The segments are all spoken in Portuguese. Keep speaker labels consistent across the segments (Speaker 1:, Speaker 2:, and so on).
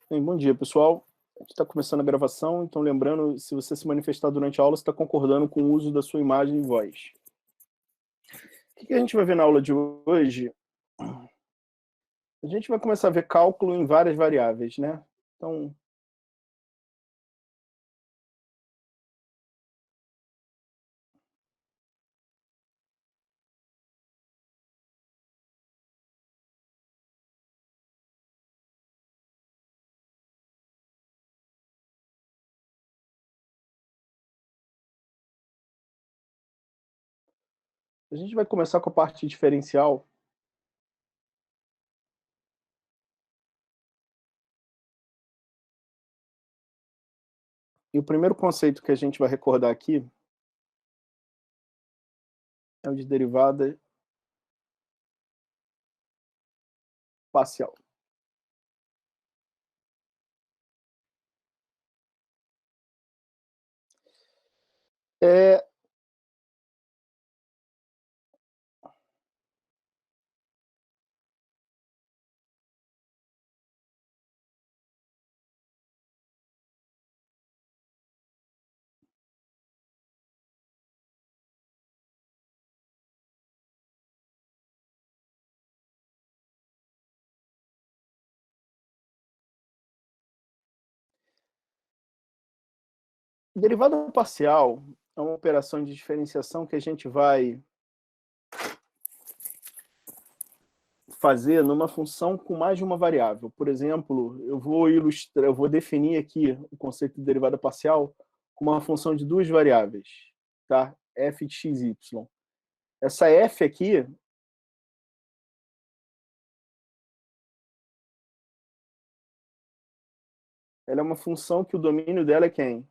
Speaker 1: Bem, bom dia, pessoal. A gente está começando a gravação, então lembrando, se você se manifestar durante a aula, você está concordando com o uso da sua imagem e voz. O que a gente vai ver na aula de hoje? A gente vai começar a ver cálculo em várias variáveis, né? Então, a gente vai começar com a parte diferencial. E o primeiro conceito que a gente vai recordar aqui é o de derivada parcial. É, derivada parcial é uma operação de diferenciação que a gente vai fazer numa função com mais de uma variável. Por exemplo, eu vou definir aqui o conceito de derivada parcial com uma função de duas variáveis, tá? F de x, y. Essa f aqui, ela é uma função que o domínio dela é quem?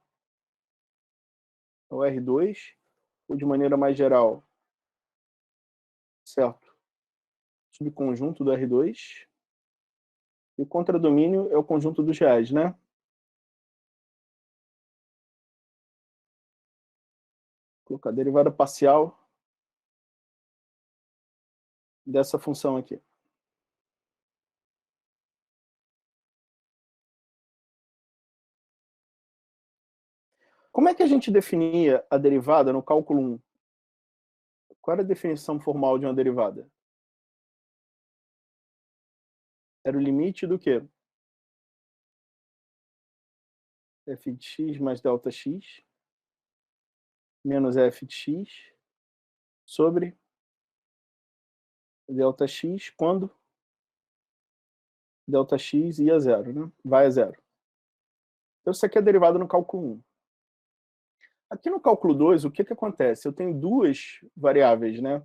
Speaker 1: É o R2, ou de maneira mais geral, certo? Subconjunto do R2, e o contradomínio é o conjunto dos reais, né? Vou colocar a derivada parcial dessa função aqui. Como é que a gente definia a derivada no cálculo 1? Qual era a definição formal de uma derivada? Era o limite do quê? F de x mais delta x menos f de x sobre delta x quando delta x ia a zero, né? Vai a zero. Então, isso aqui é derivada no cálculo 1. Aqui no cálculo 2, o que acontece? Eu tenho duas variáveis, né?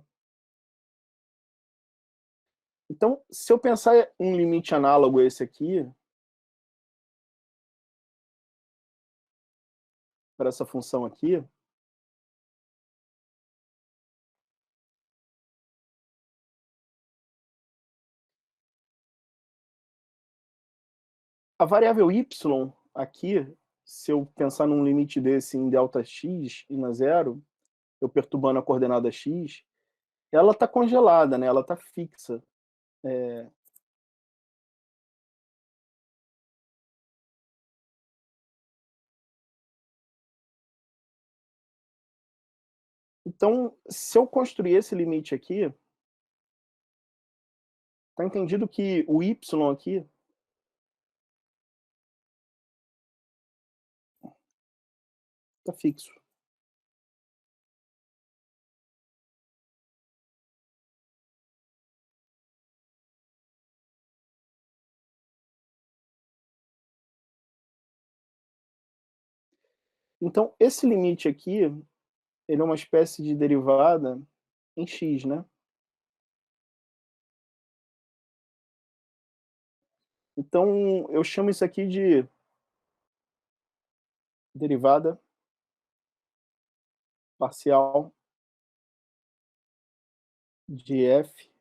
Speaker 1: Então, se eu pensar um limite análogo a esse aqui, para essa função aqui, a variável y aqui, se eu pensar num limite desse em delta x e na zero, eu perturbando a coordenada x, ela está congelada, né? Ela está fixa. Então, se eu construir esse limite aqui, está entendido que o y aqui está fixo. Então, esse limite aqui, ele é uma espécie de derivada em x, né? Então, eu chamo isso aqui de derivada parcial de f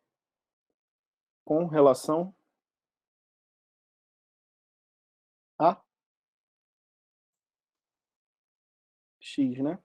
Speaker 1: com relação a x, né?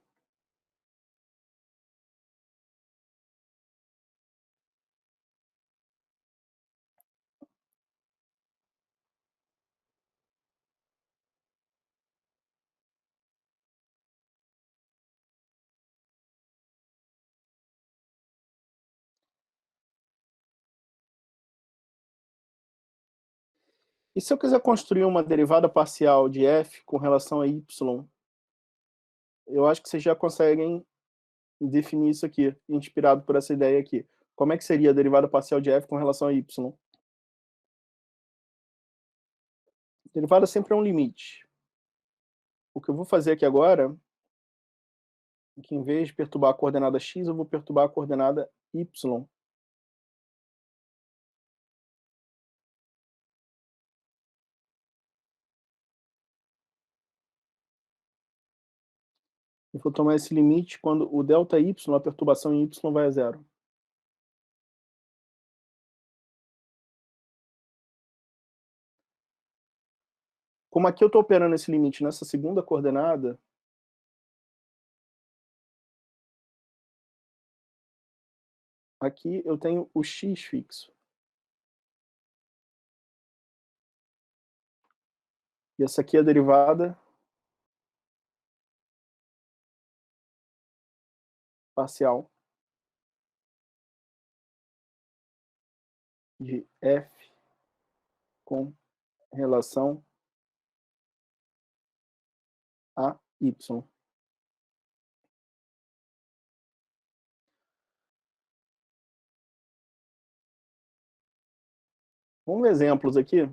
Speaker 1: E se eu quiser construir uma derivada parcial de f com relação a y, eu acho que vocês já conseguem definir isso aqui, inspirado por essa ideia aqui. Como é que seria a derivada parcial de f com relação a y? Derivada sempre é um limite. O que eu vou fazer aqui agora é que, em vez de perturbar a coordenada x, eu vou perturbar a coordenada y. Eu vou tomar esse limite quando o ΔY, a perturbação em y, vai a zero. Como aqui eu estou operando esse limite nessa segunda coordenada, aqui eu tenho o x fixo. E essa aqui é a derivada parcial de f com relação a y. Vamos ver exemplos aqui.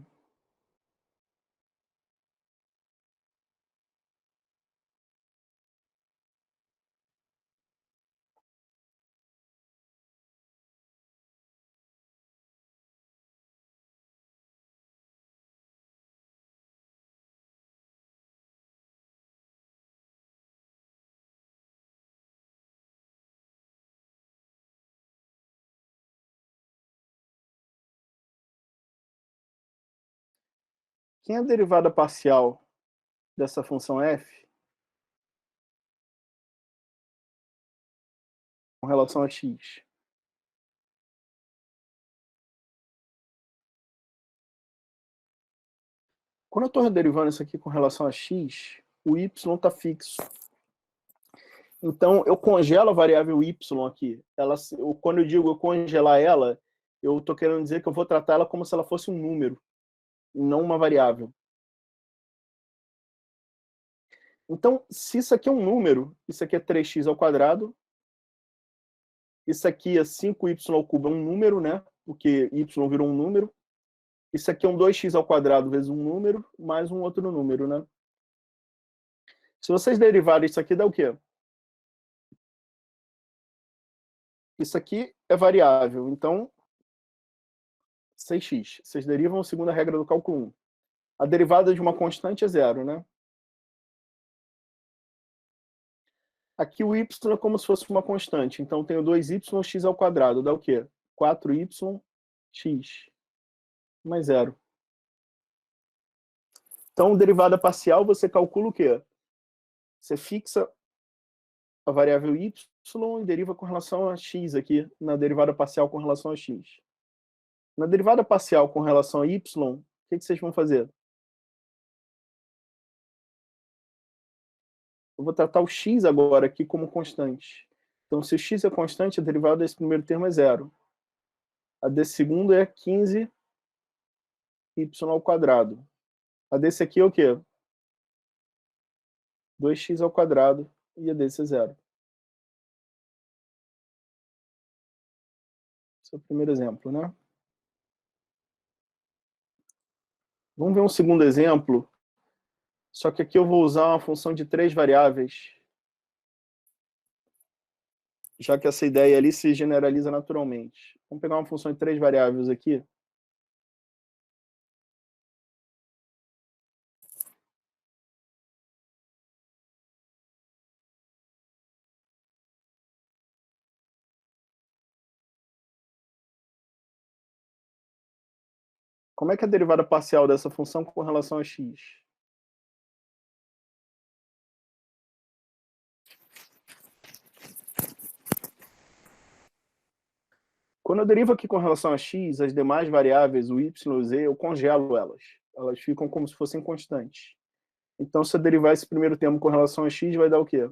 Speaker 1: Quem é a derivada parcial dessa função f com relação a x? Quando eu estou derivando isso aqui com relação a x, o y está fixo. Então, eu congelo a variável y aqui. Quando eu digo eu congelar ela, eu estou querendo dizer que eu vou tratar ela como se ela fosse um número, e não uma variável. Então, se isso aqui é um número, isso aqui é 3x ao quadrado, isso aqui é 5y ao cubo, é um número, né? Porque y virou um número. Isso aqui é um 2x ao quadrado vezes um número, mais um outro número, né? Se vocês derivarem isso aqui, dá o quê? Isso aqui é variável, então 6x. Vocês derivam segundo a regra do cálculo 1. A derivada de uma constante é zero, né? Aqui o y é como se fosse uma constante, então tenho 2yx ao quadrado, dá o quê? 4yx mais zero. Então, derivada parcial, você calcula o quê? Você fixa a variável y e deriva com relação a x aqui, na derivada parcial com relação a x. Na derivada parcial com relação a y, o que vocês vão fazer? Eu vou tratar o x agora aqui como constante. Então, se o x é constante, a derivada desse primeiro termo é zero. A desse segundo é 15y ao quadrado. A desse aqui é o quê? 2x ao quadrado, e a desse é zero. Esse é o primeiro exemplo, né? Vamos ver um segundo exemplo, só que aqui eu vou usar uma função de 3 variáveis, já que essa ideia ali se generaliza naturalmente. Vamos pegar uma função de 3 variáveis aqui. Como é que é a derivada parcial dessa função com relação a x? Quando eu derivo aqui com relação a x, as demais variáveis, o y e o z, eu congelo elas. Elas ficam como se fossem constantes. Então, se eu derivar esse primeiro termo com relação a x, vai dar o quê?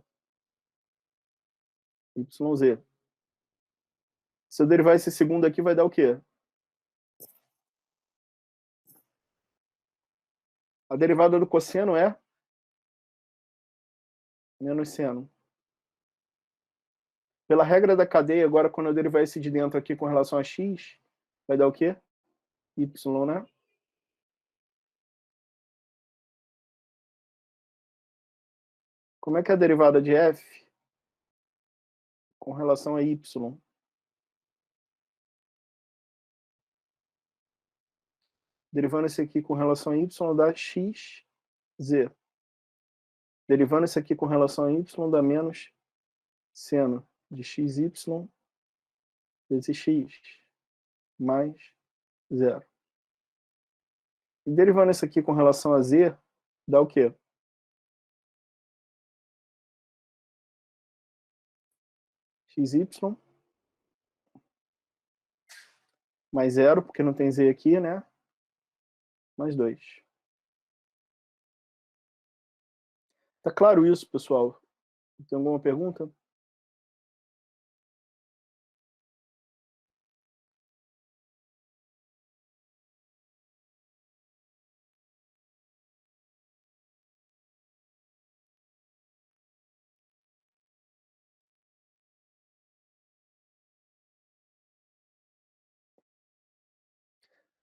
Speaker 1: YZ. Se eu derivar esse segundo aqui, vai dar o quê? A derivada do cosseno é menos seno. Pela regra da cadeia, agora, quando eu derivar esse de dentro aqui com relação a x, vai dar o quê? Y, né? Como é que é a derivada de f com relação a y? Derivando esse aqui com relação a y dá x, z. Derivando esse aqui com relação a y dá menos seno de xy vezes x mais zero. E derivando isso aqui com relação a z, dá o quê? Xy mais zero, porque não tem z aqui, né? Mais 2. Tá claro isso, pessoal? Tem alguma pergunta?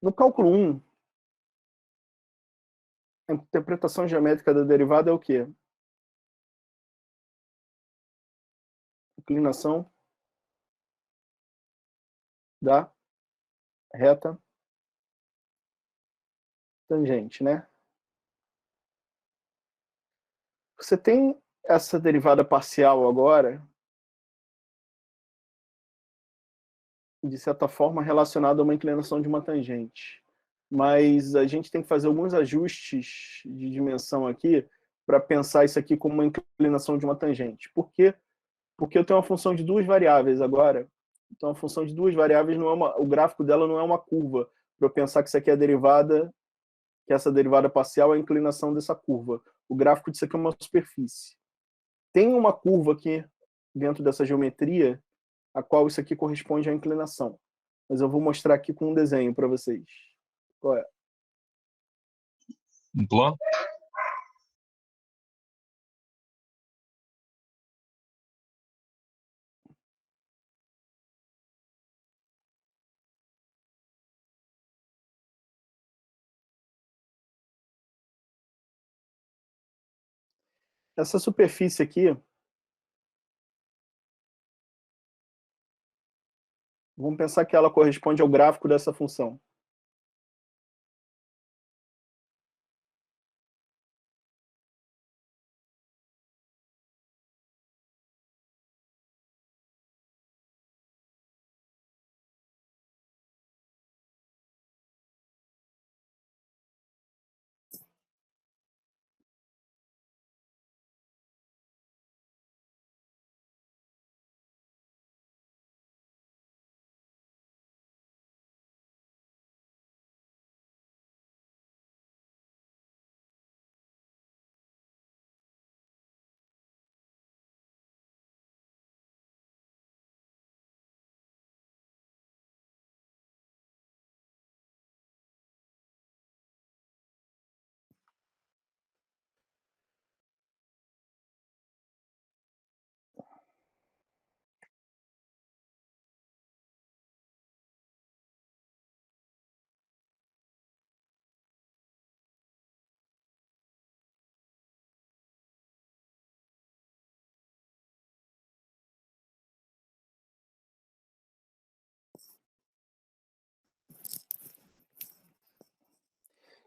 Speaker 1: No cálculo 1, a interpretação geométrica da derivada é o quê? Inclinação da reta tangente, né? Você tem essa derivada parcial agora, de certa forma, relacionada a uma inclinação de uma tangente. Mas a gente tem que fazer alguns ajustes de dimensão aqui para pensar isso aqui como uma inclinação de uma tangente. Por quê? Porque eu tenho uma função de duas variáveis agora. Então, a função de duas variáveis, não é o gráfico dela não é uma curva, para eu pensar que isso aqui é a derivada, que essa derivada parcial é a inclinação dessa curva. O gráfico disso aqui é uma superfície. Tem uma curva aqui dentro dessa geometria, a qual isso aqui corresponde à inclinação. Mas eu vou mostrar aqui com um desenho para vocês. Qual é?
Speaker 2: Um plano?
Speaker 1: Essa superfície aqui, vamos pensar que ela corresponde ao gráfico dessa função.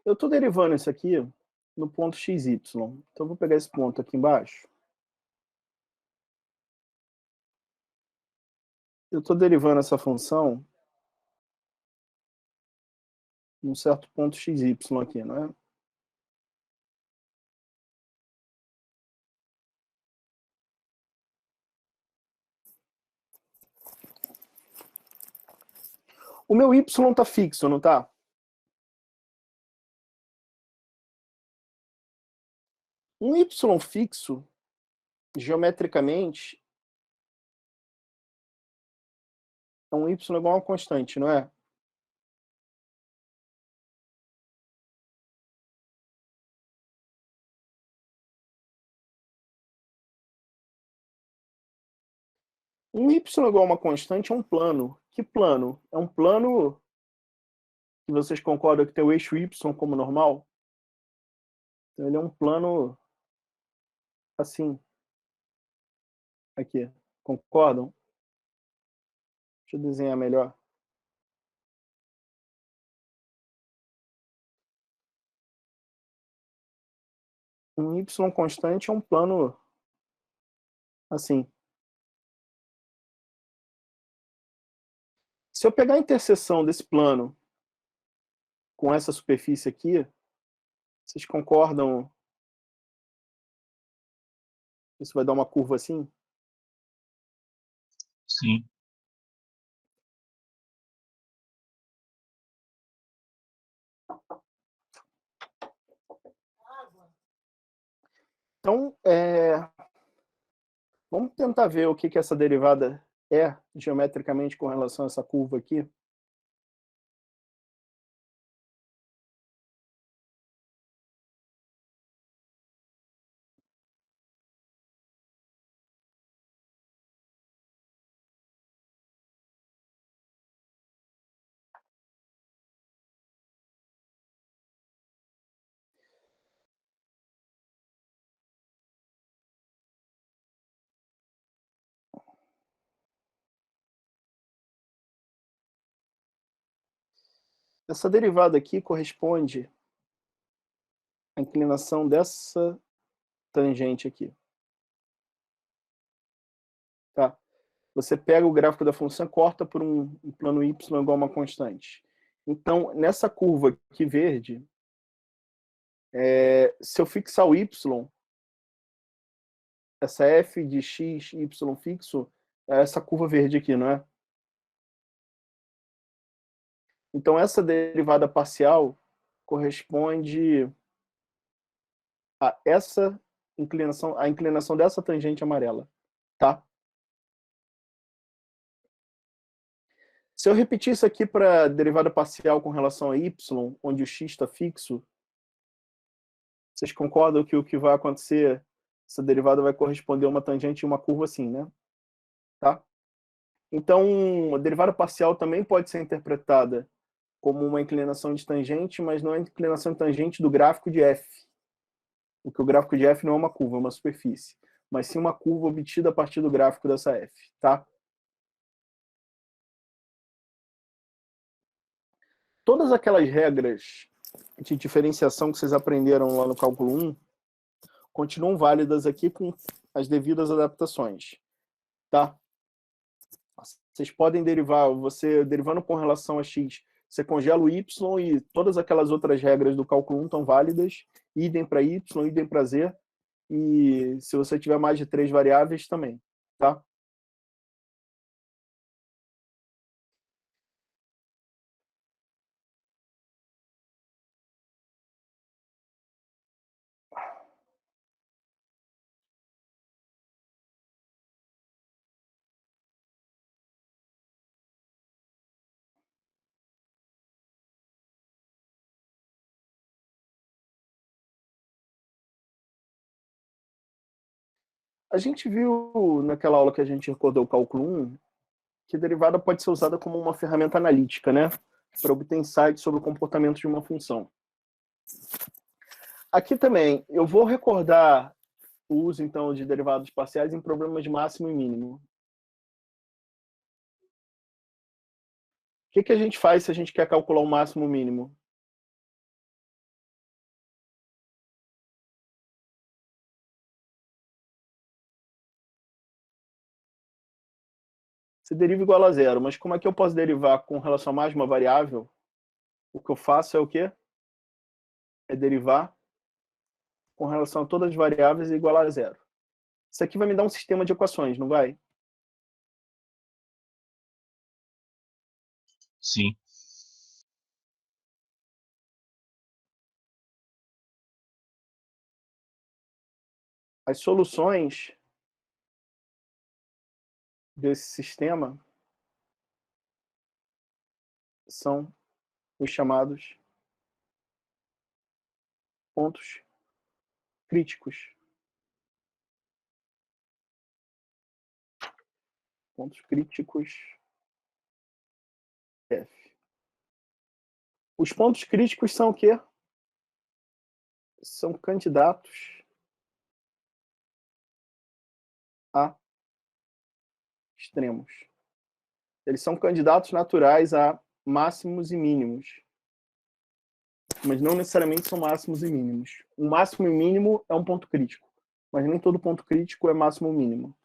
Speaker 1: Eu estou derivando isso aqui no ponto xy. Então, eu vou pegar esse ponto aqui embaixo. Eu estou derivando essa função num certo ponto xy aqui, não é? O meu y está fixo, não está? Um y fixo, geometricamente, é um y igual a uma constante, não é? Um y igual a uma constante é um plano. Que plano? É um plano que vocês concordam que tem o eixo y como normal? Então ele é um plano assim, aqui. Concordam? Deixa eu desenhar melhor. Um y constante é um plano assim. Se eu pegar a interseção desse plano com essa superfície aqui, vocês concordam? Isso vai dar uma curva assim?
Speaker 2: Sim.
Speaker 1: Então, vamos tentar ver o que essa derivada é geometricamente com relação a essa curva aqui. Essa derivada aqui corresponde à inclinação dessa tangente aqui. Tá? Você pega o gráfico da função e corta por um plano y igual a uma constante. Então, nessa curva aqui verde, se eu fixar o y, essa f de x, y fixo, é essa curva verde aqui, não é? Então, essa derivada parcial corresponde a essa inclinação, a inclinação dessa tangente amarela, tá? Se eu repetir isso aqui para derivada parcial com relação a y, onde o x está fixo, vocês concordam que o que vai acontecer, essa derivada vai corresponder a uma tangente e uma curva assim, né? Tá? Então, a derivada parcial também pode ser interpretada como uma inclinação de tangente, mas não é a inclinação de tangente do gráfico de f. Porque o gráfico de f não é uma curva, é uma superfície, mas sim uma curva obtida a partir do gráfico dessa f, tá? Todas aquelas regras de diferenciação que vocês aprenderam lá no cálculo 1 continuam válidas aqui com as devidas adaptações, tá? Vocês podem derivar, você derivando com relação a x, você congela o y e todas aquelas outras regras do cálculo 1 estão válidas, idem para y, idem para z, e se você tiver mais de 3 variáveis também, tá? A gente viu naquela aula que a gente recordou o cálculo 1, que derivada pode ser usada como uma ferramenta analítica, né? Para obter insights sobre o comportamento de uma função. Aqui também, eu vou recordar o uso, então, de derivados parciais em problemas de máximo e mínimo. O que a gente faz se a gente quer calcular o máximo e o mínimo? Você deriva igual a zero, mas como é que eu posso derivar com relação a mais uma variável? O que eu faço é o quê? É derivar com relação a todas as variáveis igual a zero. Isso aqui vai me dar um sistema de equações, não vai?
Speaker 2: Sim.
Speaker 1: As soluções desse sistema são os chamados pontos críticos. Pontos críticos F. Os pontos críticos são o quê? São candidatos a extremos. Eles são candidatos naturais a máximos e mínimos, mas não necessariamente são máximos e mínimos. O máximo e mínimo é um ponto crítico, mas nem todo ponto crítico é máximo ou mínimo.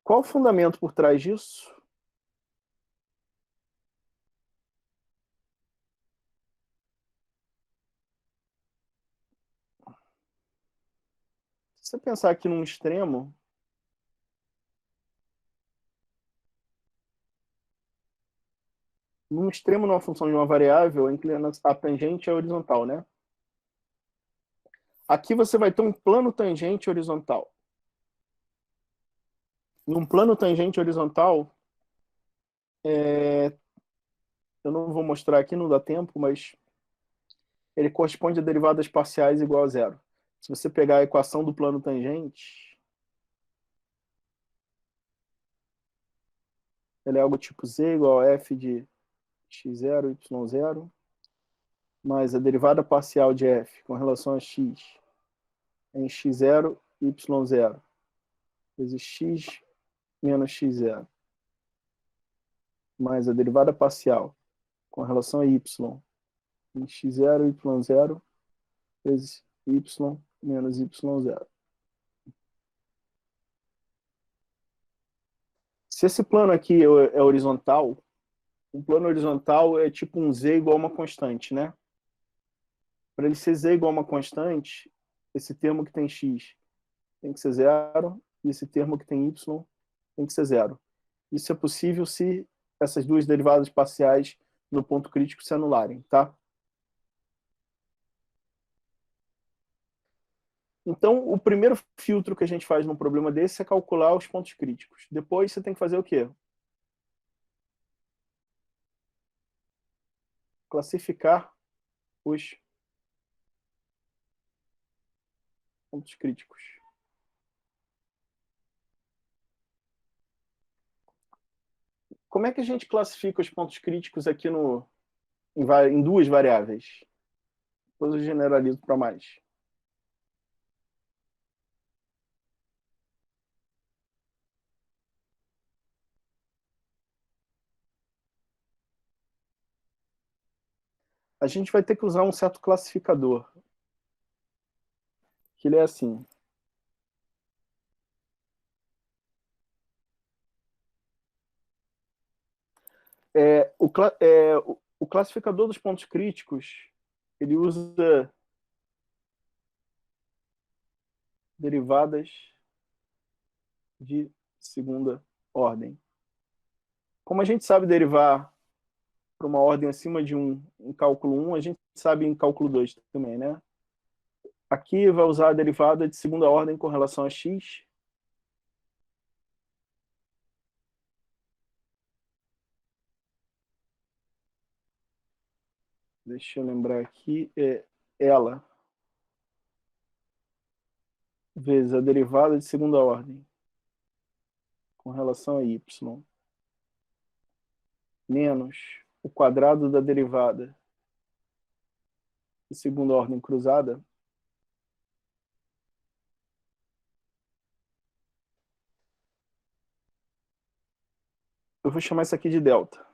Speaker 1: Qual o fundamento por trás disso? Se você pensar aqui num extremo, numa função de uma variável, a tangente é horizontal, né? Aqui você vai ter um plano tangente horizontal. Num plano tangente horizontal, eu não vou mostrar aqui, não dá tempo, mas ele corresponde a derivadas parciais igual a zero. Se você pegar a equação do plano tangente, ele é algo tipo z igual a f de x0, y0, mais a derivada parcial de f com relação a x em x0, y0, vezes x menos x0, mais a derivada parcial com relação a y em x0, y0, vezes y menos y0. Se esse plano aqui é horizontal, um plano horizontal é tipo um z igual a uma constante, né? Para ele ser z igual a uma constante, esse termo que tem x tem que ser zero, e esse termo que tem y tem que ser zero. Isso é possível se essas duas derivadas parciais no ponto crítico se anularem, tá? Então, o primeiro filtro que a gente faz num problema desse é calcular os pontos críticos. Depois você tem que fazer o quê? Classificar os pontos críticos. Como é que a gente classifica os pontos críticos aqui em duas variáveis? Depois eu generalizo para mais. A gente vai ter que usar um certo classificador, que ele é assim. O classificador dos pontos críticos, ele usa derivadas de segunda ordem. Como a gente sabe derivar para uma ordem acima de 1 em cálculo 1, a gente sabe em cálculo 2 também, né? Aqui vai usar a derivada de segunda ordem com relação a x. Deixa eu lembrar aqui. Ela vezes a derivada de segunda ordem com relação a y menos o quadrado da derivada de segunda ordem cruzada eu vou chamar isso aqui de delta.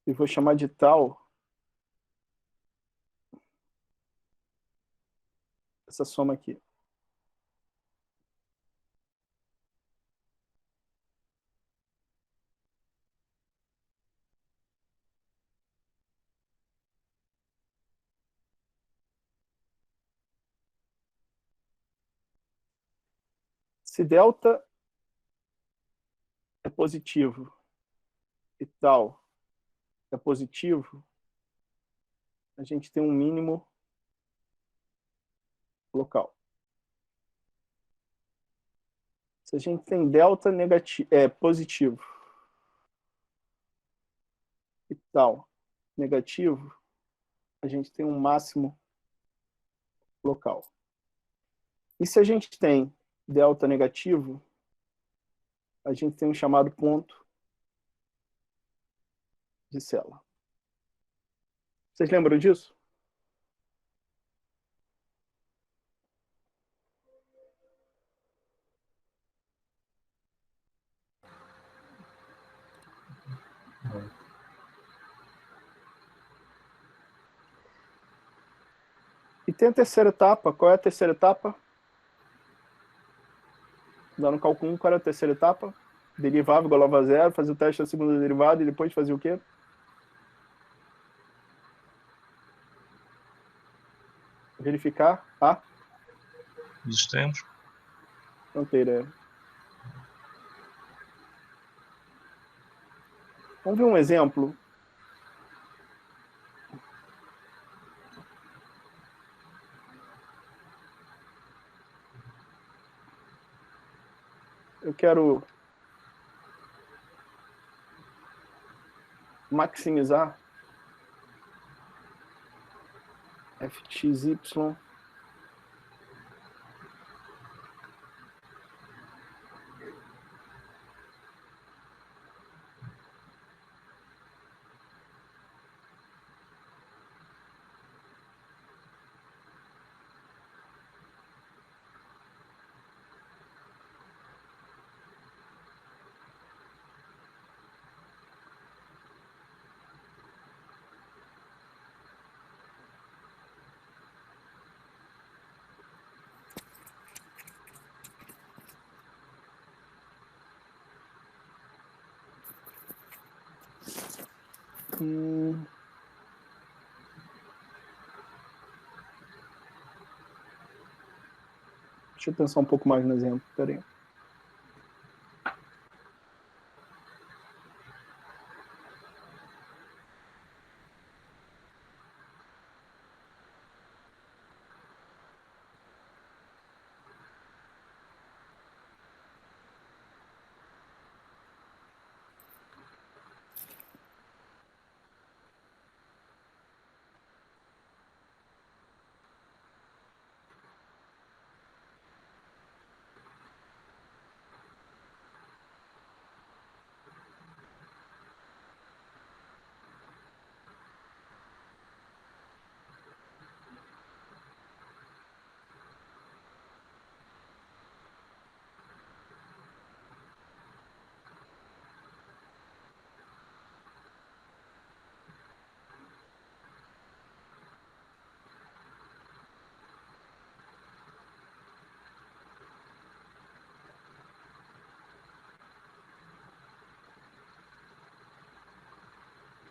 Speaker 1: E vou chamar de tal essa soma aqui. Se delta é positivo e tal é positivo, a gente tem um mínimo local. Se a gente tem delta positivo e tal negativo, a gente tem um máximo local. E se a gente tem delta negativo, a gente tem um chamado ponto de célula. Vocês lembram disso? E tem a terceira etapa. Qual é a terceira etapa? Lá no cálculo 1, qual era a terceira etapa? Derivava igualava a zero, fazer o teste da segunda derivada e depois fazia o quê? Verificar a
Speaker 2: Existentes.
Speaker 1: fronteira. Vamos ver um exemplo. Eu quero maximizar fxy Deixa eu pensar um pouco mais no exemplo. Peraí.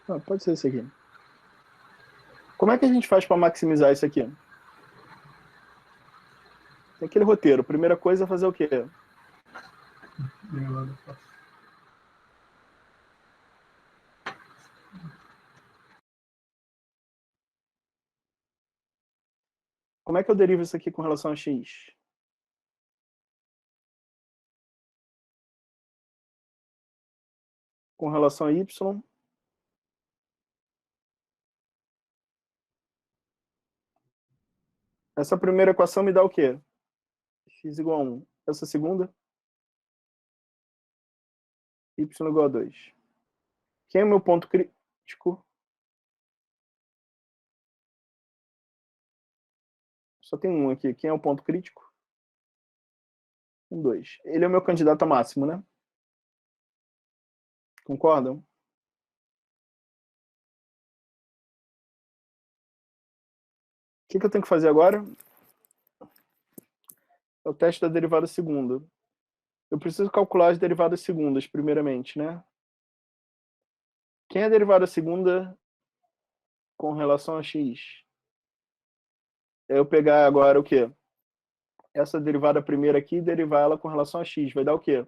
Speaker 1: Ah, pode ser esse aqui. Como é que a gente faz para maximizar isso aqui? Tem aquele roteiro. Primeira coisa é fazer o quê? Como é que eu derivo isso aqui com relação a x? Com relação a y? Essa primeira equação me dá o quê? X igual a 1. Essa segunda? Y igual a 2. Quem é o meu ponto crítico? Só tem um aqui. Quem é o ponto crítico? 2. Ele é o meu candidato a máximo, né? Concordam? O que eu tenho que fazer agora? É o teste da derivada segunda. Eu preciso calcular as derivadas segundas, primeiramente, né? Quem é a derivada segunda com relação a x? É eu pegar agora o quê? Essa derivada primeira aqui e derivar ela com relação a x. Vai dar o quê?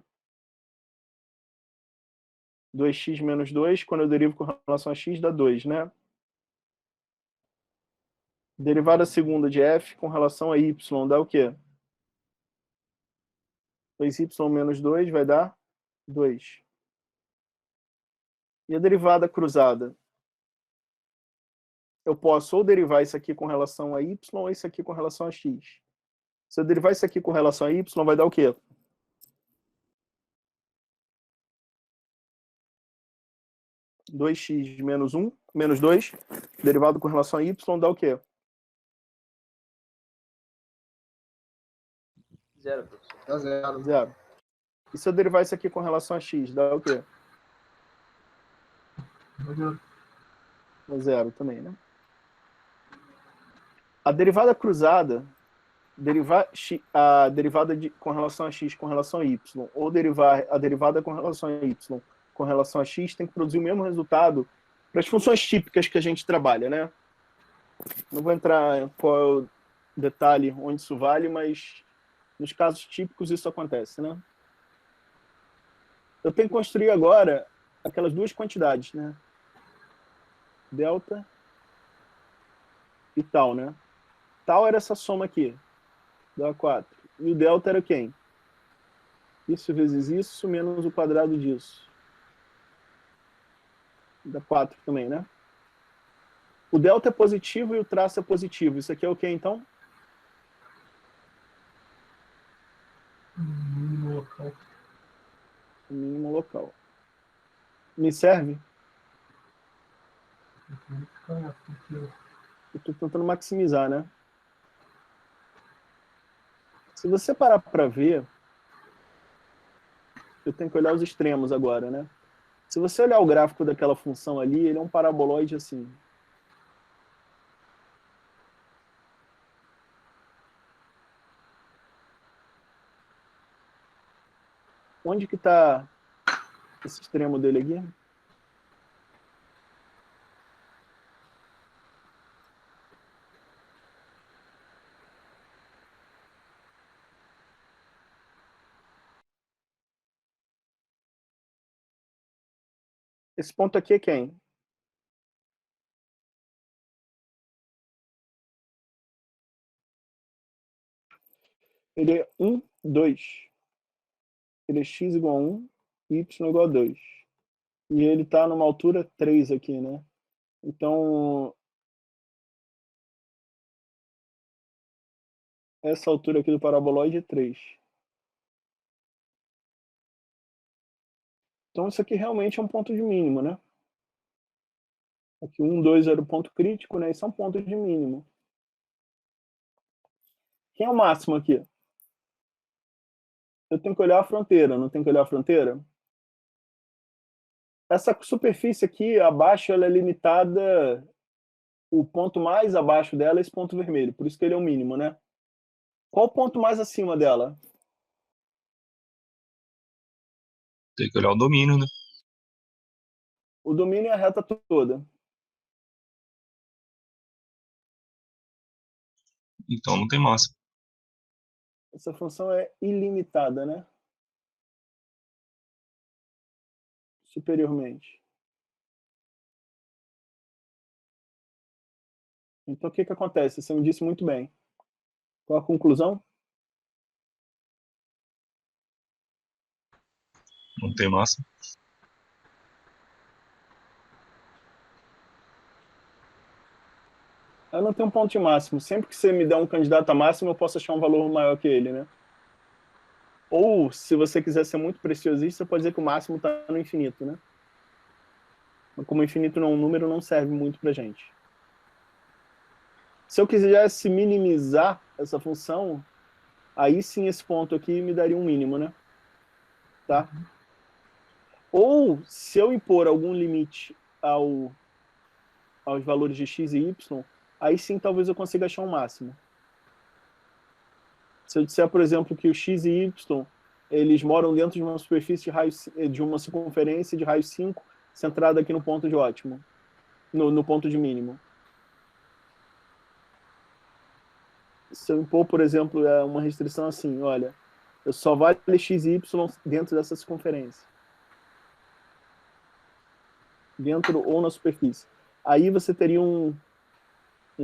Speaker 1: 2x menos 2, quando eu derivo com relação a x, dá 2, né? Derivada segunda de f com relação a y dá o quê? 2y menos 2 vai dar 2. E a derivada cruzada? eu posso ou derivar isso aqui com relação a y ou isso aqui com relação a x. Se eu derivar isso aqui com relação a y, vai dar o quê? Dois x menos 1, menos 2, derivado com relação a y, dá o quê?
Speaker 3: Zero, professor.
Speaker 4: Dá zero.
Speaker 1: Zero. E se eu derivar isso aqui com relação a x, dá o quê? Dá zero também, né? A derivada cruzada, a derivada com relação a x com relação a y, ou derivar a derivada com relação a y com relação a x, tem que produzir o mesmo resultado para as funções típicas que a gente trabalha, né? Não vou entrar em qual é o detalhe onde isso vale, mas nos casos típicos isso acontece, né? Eu tenho que construir agora aquelas duas quantidades, né? Delta e tal, né? Tal era essa soma aqui, dá 4. E o delta era quem? Isso vezes isso, menos o quadrado disso. Dá 4 também, né? O delta é positivo e o traço é positivo. Isso aqui é o que, então?
Speaker 4: Mínimo local.
Speaker 1: O mínimo local. Me serve? Eu estou tentando maximizar, né? Se você parar para ver, eu tenho que olhar os extremos agora, né? Se você olhar o gráfico daquela função ali, ele é um paraboloide assim. Onde que está esse extremo dele aqui? Esse ponto aqui é quem? Ele é 1, 2. Ele é x igual a 1, y igual a 2. E ele está numa altura 3 aqui, né? Então, essa altura aqui do paraboloide é 3. Então, isso aqui realmente é um ponto de mínimo, né? Aqui 1, 2 era o ponto crítico, né? Isso é um ponto de mínimo. Quem é o máximo aqui? Eu tenho que olhar a fronteira, não tenho que olhar a fronteira? Essa superfície aqui, abaixo, ela é limitada, o ponto mais abaixo dela é esse ponto vermelho, por isso que ele é o mínimo, né? Qual o ponto mais acima dela?
Speaker 2: Tem que olhar o domínio, né?
Speaker 1: O domínio é a reta toda.
Speaker 2: Então não tem máximo.
Speaker 1: Essa função é ilimitada, né? Superiormente. Então, o que acontece? Você me disse muito bem. Qual a conclusão?
Speaker 2: Não tem máximo.
Speaker 1: Eu não tenho um ponto de máximo. Sempre que você me der um candidato a máximo, eu posso achar um valor maior que ele, né? Ou, se você quiser ser muito preciosista, você pode dizer que o máximo está no infinito, né? Mas como o infinito não é um número, não serve muito pra gente. Se eu quisesse minimizar essa função, aí sim esse ponto aqui me daria um mínimo, né? Tá? Ou, se eu impor algum limite aos valores de x e y, aí sim talvez eu consiga achar um máximo. Se eu disser, por exemplo, que o x e y eles moram dentro de uma superfície de uma circunferência de raio 5, centrada aqui no ponto de ótimo, no ponto de mínimo. Se eu impor, por exemplo, uma restrição assim, olha, eu só vale x e y dentro dessa circunferência. Dentro ou na superfície. Aí você teria um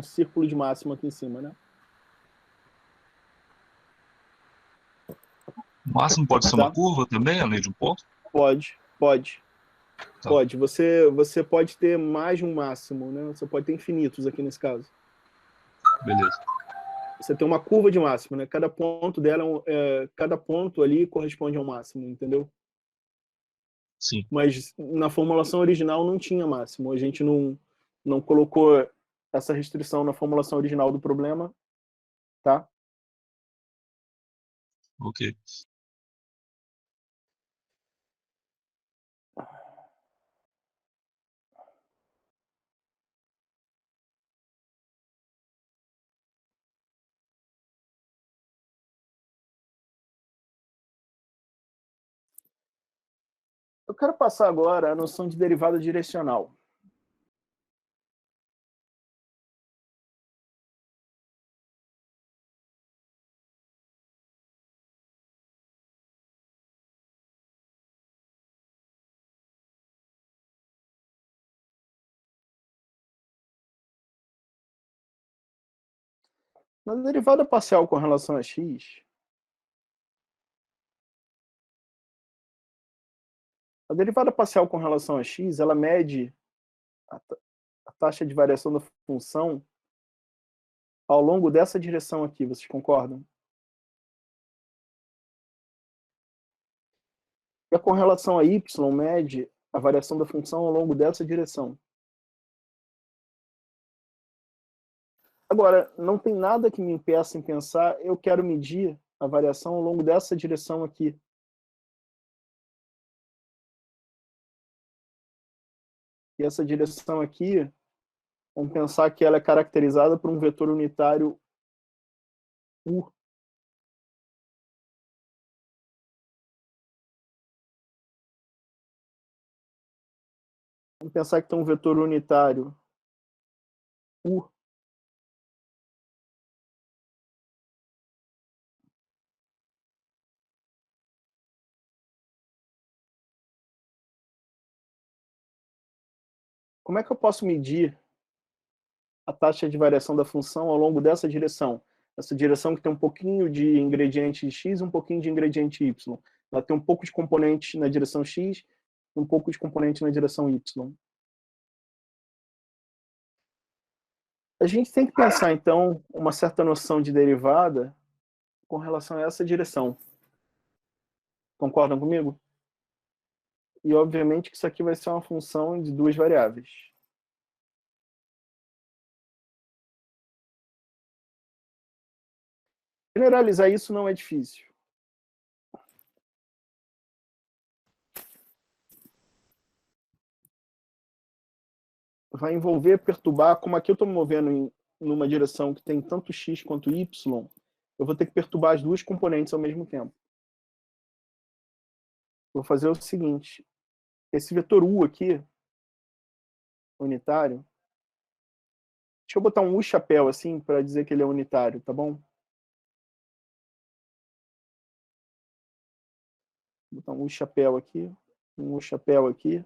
Speaker 1: círculo de máximo aqui em cima, né?
Speaker 2: O máximo pode ser uma curva também, além de um ponto?
Speaker 1: Pode.
Speaker 2: Tá.
Speaker 1: Pode. Você pode ter mais de um máximo, né? Você pode ter infinitos aqui nesse caso.
Speaker 2: Beleza.
Speaker 1: Você tem uma curva de máximo, né? Cada ponto dela, cada ponto ali corresponde a um máximo, entendeu?
Speaker 2: Sim.
Speaker 1: Mas na formulação original não tinha máximo. A gente não colocou essa restrição na formulação original do problema, tá?
Speaker 2: Ok.
Speaker 1: Eu quero passar agora a noção de derivada direcional. Na derivada parcial com relação a x, a derivada parcial com relação a x, ela mede a taxa de variação da função ao longo dessa direção aqui, vocês concordam? E com relação a y, mede a variação da função ao longo dessa direção. Agora, não tem nada que me impeça em pensar, eu quero medir a variação ao longo dessa direção aqui. E essa direção aqui, vamos pensar que ela é caracterizada por um vetor unitário U. Vamos pensar que tem um vetor unitário U. Como é que eu posso medir a taxa de variação da função ao longo dessa direção? Essa direção que tem um pouquinho de ingrediente x e um pouquinho de ingrediente y. Ela tem um pouco de componente na direção x e um pouco de componente na direção y. A gente tem que pensar, então, uma certa noção de derivada com relação a essa direção. Concordam comigo? E, obviamente, que isso aqui vai ser uma função de duas variáveis. Generalizar isso não é difícil. Vai envolver perturbar, como aqui eu estou me movendo numa direção que tem tanto x quanto y, eu vou ter que perturbar as duas componentes ao mesmo tempo. Vou fazer o seguinte, esse vetor u aqui, unitário, deixa eu botar um u chapéu assim, para dizer que ele é unitário, tá bom? Vou botar um u chapéu aqui, um u chapéu aqui.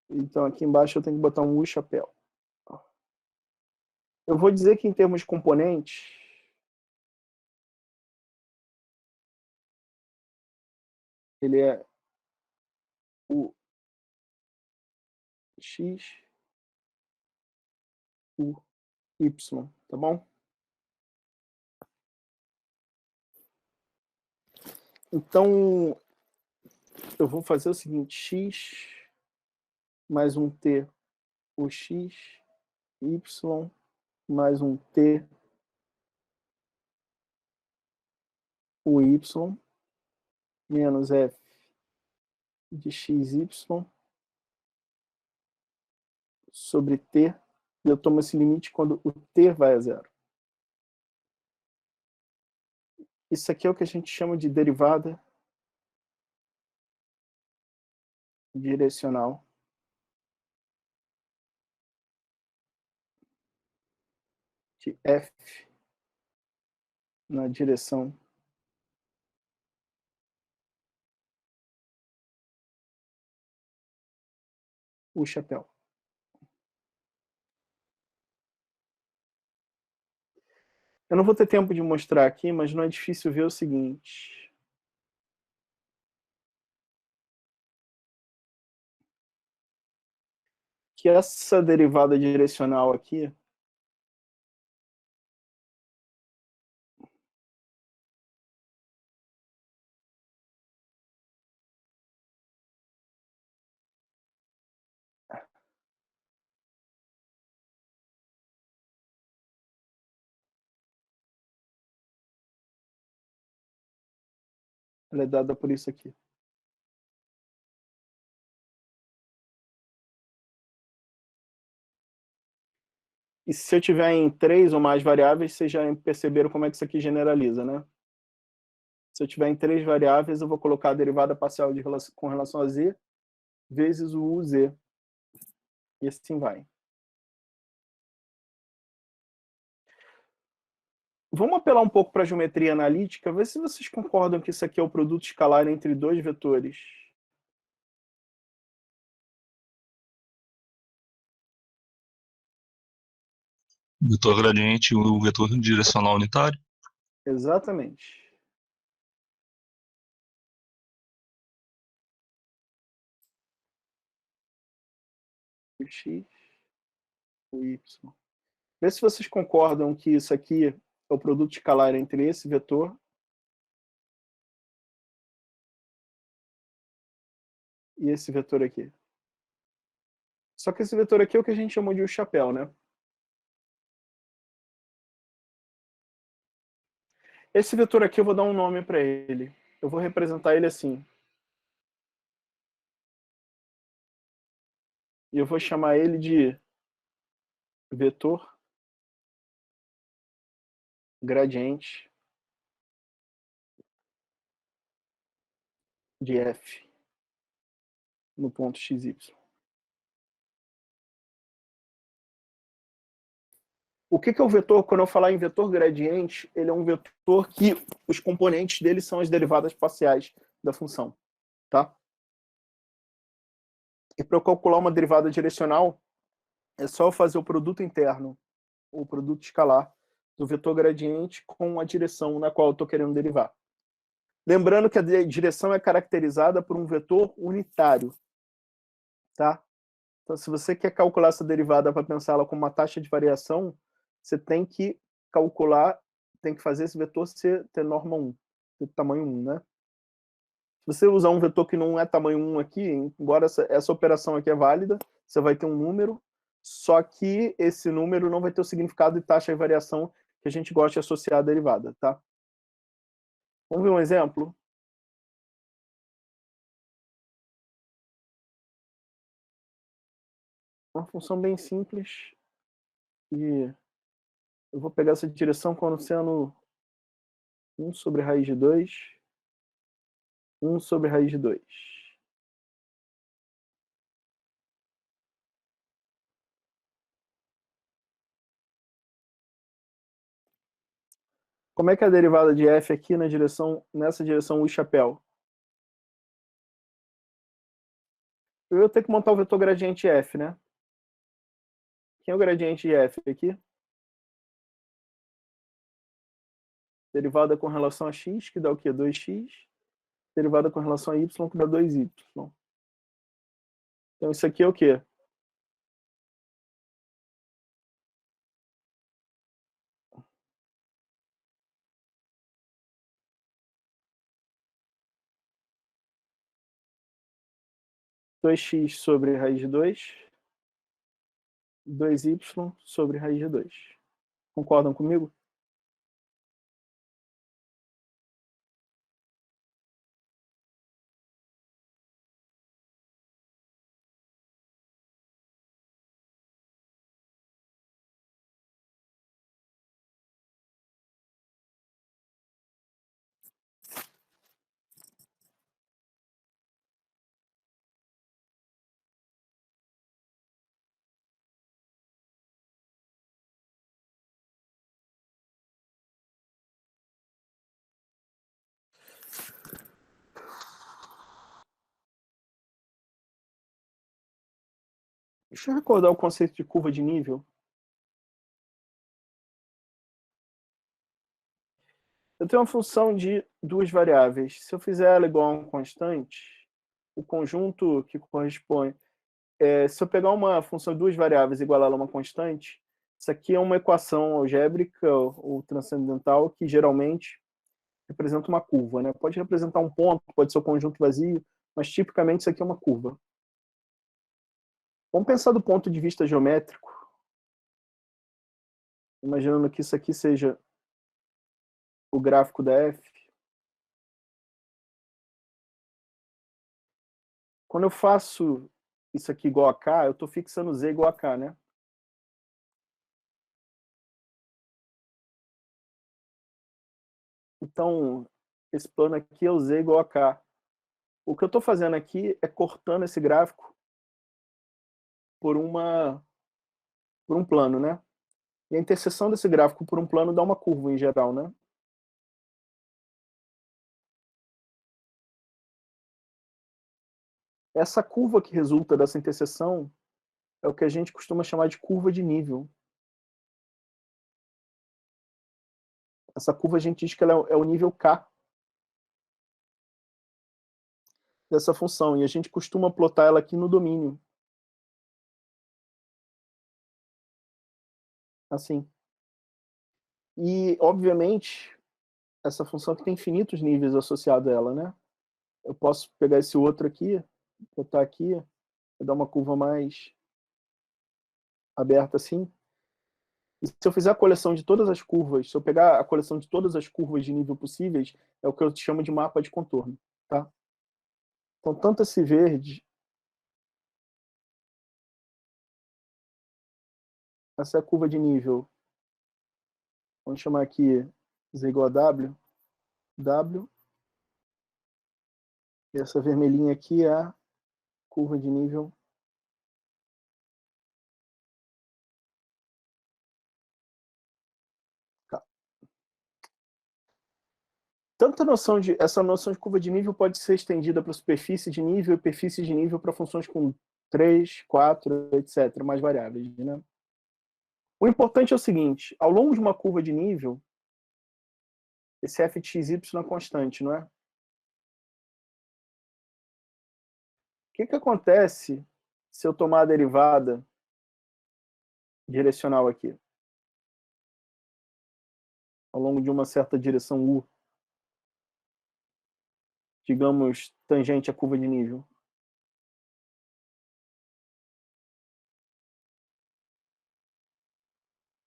Speaker 1: Então aqui embaixo eu tenho que botar um u chapéu. Eu vou dizer que em termos de componentes, ele é o x, o y, tá bom? Então, eu vou fazer o seguinte, x mais um t, o x, y, mais um t, o y, menos f de xy sobre t, e eu tomo esse limite quando o t vai a zero. Isso aqui é o que a gente chama de derivada direcional. De f na direção o chapéu. Eu não vou ter tempo de mostrar aqui, mas não é difícil ver o seguinte. que essa derivada direcional aqui ela é dada por isso aqui. E se eu tiver em 3 ou mais variáveis, vocês já perceberam como é que isso aqui generaliza, né? Se eu tiver em 3 variáveis, eu vou colocar a derivada parcial com relação a z vezes o uz. E assim vai. Vamos apelar um pouco para a geometria analítica, ver se vocês concordam que isso aqui é o produto escalar entre dois vetores.
Speaker 2: O vetor gradiente e o vetor direcional unitário.
Speaker 1: Exatamente. O x, o y. Vê se vocês concordam que isso aqui é o produto escalar entre esse vetor e esse vetor aqui. Só que esse vetor aqui é o que a gente chamou de o chapéu, né? Esse vetor aqui eu vou dar um nome para ele. Eu vou representar ele assim. E eu vou chamar ele de vetor gradiente de f no ponto xy. O que é o vetor? Quando eu falar em vetor gradiente, ele é um vetor que os componentes dele são as derivadas parciais da função. Tá? E para eu calcular uma derivada direcional, é só eu fazer o produto interno, o produto escalar, do vetor gradiente com a direção na qual eu estou querendo derivar. Lembrando que a direção é caracterizada por um vetor unitário. Tá? Então, se você quer calcular essa derivada para pensá-la como uma taxa de variação, você tem que calcular, tem que fazer esse vetor ter norma 1, ter tamanho 1, né? Se você usar um vetor que não é tamanho 1 aqui, embora essa operação aqui é válida, você vai ter um número, só que esse número não vai ter o significado de taxa de variação que a gente gosta de associar à derivada, tá? Vamos ver um exemplo? Uma função bem simples, e eu vou pegar essa direção como sendo 1 sobre raiz de 2, 1 sobre raiz de 2. Como é que é a derivada de f aqui nessa direção u chapéu? Eu vou ter que montar o vetor gradiente f, né? Quem é o gradiente de f aqui? Derivada com relação a x, que dá o quê? 2x. Derivada com relação a y, que dá 2y. Então isso aqui é o quê? Dois x sobre raiz de 2, 2y sobre raiz de 2. Concordam comigo? Deixa eu recordar o conceito de curva de nível. Eu tenho uma função de duas variáveis. Se eu fizer ela igual a um constante, o conjunto que corresponde... se eu pegar uma função de duas variáveis e igualar ela a uma constante, isso aqui é uma equação algébrica ou transcendental que geralmente representa uma curva, né? Pode representar um ponto, pode ser o conjunto vazio, mas tipicamente isso aqui é uma curva. Vamos pensar do ponto de vista geométrico, imaginando que isso aqui seja o gráfico da f. Quando eu faço isso aqui igual a k, eu estou fixando z igual a k, né? Então, esse plano aqui é o z igual a k. O que eu estou fazendo aqui é cortando esse gráfico por um plano, né? E a interseção desse gráfico por um plano dá uma curva em geral, né? Essa curva que resulta dessa interseção é o que a gente costuma chamar de curva de nível. Essa curva a gente diz que ela é o nível k dessa função, e a gente costuma plotar ela aqui no domínio. Assim. E, obviamente, essa função aqui tem infinitos níveis associados a ela, né? Eu posso pegar esse outro aqui, botar aqui, dar uma curva mais aberta assim. E se eu fizer a coleção de todas as curvas, se eu pegar a coleção de todas as curvas de nível possíveis, é o que eu chamo de mapa de contorno, tá? Então, tanto esse verde, essa é a curva de nível, vamos chamar aqui z igual a w, w, e essa vermelhinha aqui é a curva de nível k. Essa noção de curva de nível pode ser estendida para superfície de nível e superfície de nível para funções com 3, 4, etc., mais variáveis, né? O importante é o seguinte, ao longo de uma curva de nível, esse f de xy é constante, não é? O que acontece se eu tomar a derivada direcional aqui? Ao longo de uma certa direção u, digamos, tangente à curva de nível.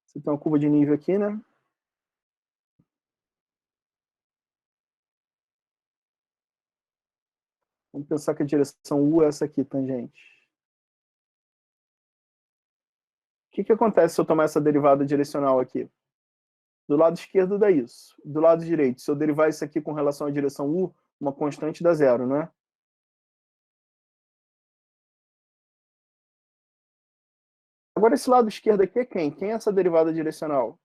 Speaker 1: Você tem uma curva de nível aqui, né? Vamos pensar que a direção u é essa aqui, tangente. O que acontece se eu tomar essa derivada direcional aqui? Do lado esquerdo dá isso. Do lado direito, se eu derivar isso aqui com relação à direção u, uma constante dá zero, não é? Agora, esse lado esquerdo aqui é quem? Quem é essa derivada direcional?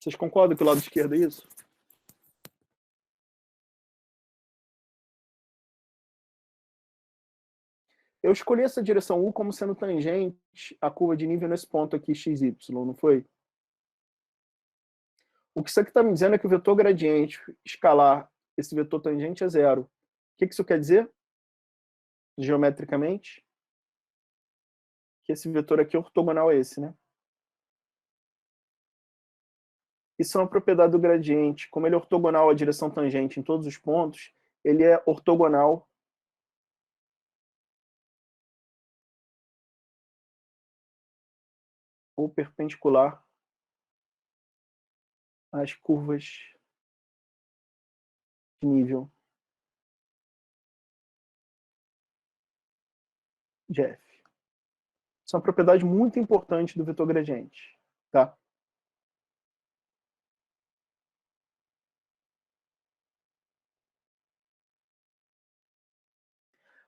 Speaker 1: Vocês concordam que o lado esquerdo é isso? Eu escolhi essa direção u como sendo tangente à curva de nível nesse ponto aqui, xy, não foi? O que isso aqui está me dizendo é que o vetor gradiente escalar esse vetor tangente é zero. O que isso quer dizer? Geometricamente? Que esse vetor aqui é ortogonal a esse, né? Isso é uma propriedade do gradiente. Como ele é ortogonal à direção tangente em todos os pontos, ele é ortogonal ou perpendicular às curvas de nível de f. Isso é uma propriedade muito importante do vetor gradiente, tá?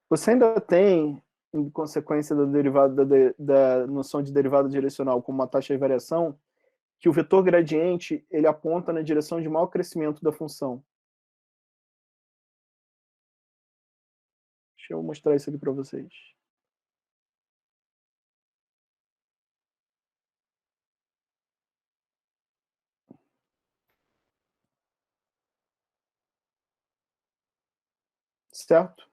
Speaker 1: Você ainda tem, em consequência da derivada da noção de derivada direcional como uma taxa de variação, que o vetor gradiente ele aponta na direção de maior crescimento da função. Deixa eu mostrar isso aqui para vocês. certo?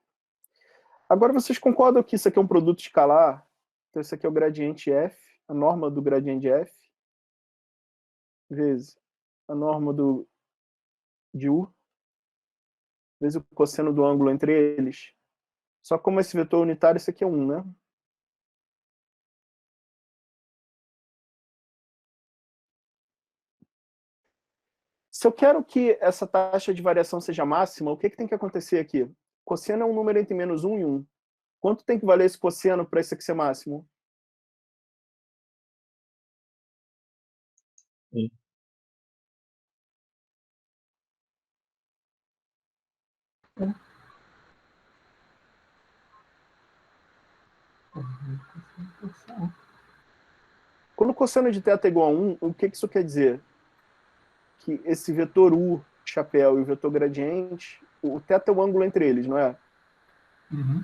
Speaker 1: Agora vocês concordam que isso aqui é um produto escalar? Então isso aqui é o gradiente f, a norma do gradiente f, vezes a norma de u, vezes o cosseno do ângulo entre eles. Só que como esse vetor unitário, isso aqui é 1, né? Se eu quero que essa taxa de variação seja máxima, o que tem que acontecer aqui? Cosseno é um número entre menos 1 e 1. Quanto tem que valer esse cosseno para isso aqui ser máximo?
Speaker 2: 1.
Speaker 1: Quando o cosseno de θ é igual a 1, o que isso quer dizer? Que esse vetor u, chapéu, e o vetor gradiente, o θ é o ângulo entre eles, não é?
Speaker 3: Uhum.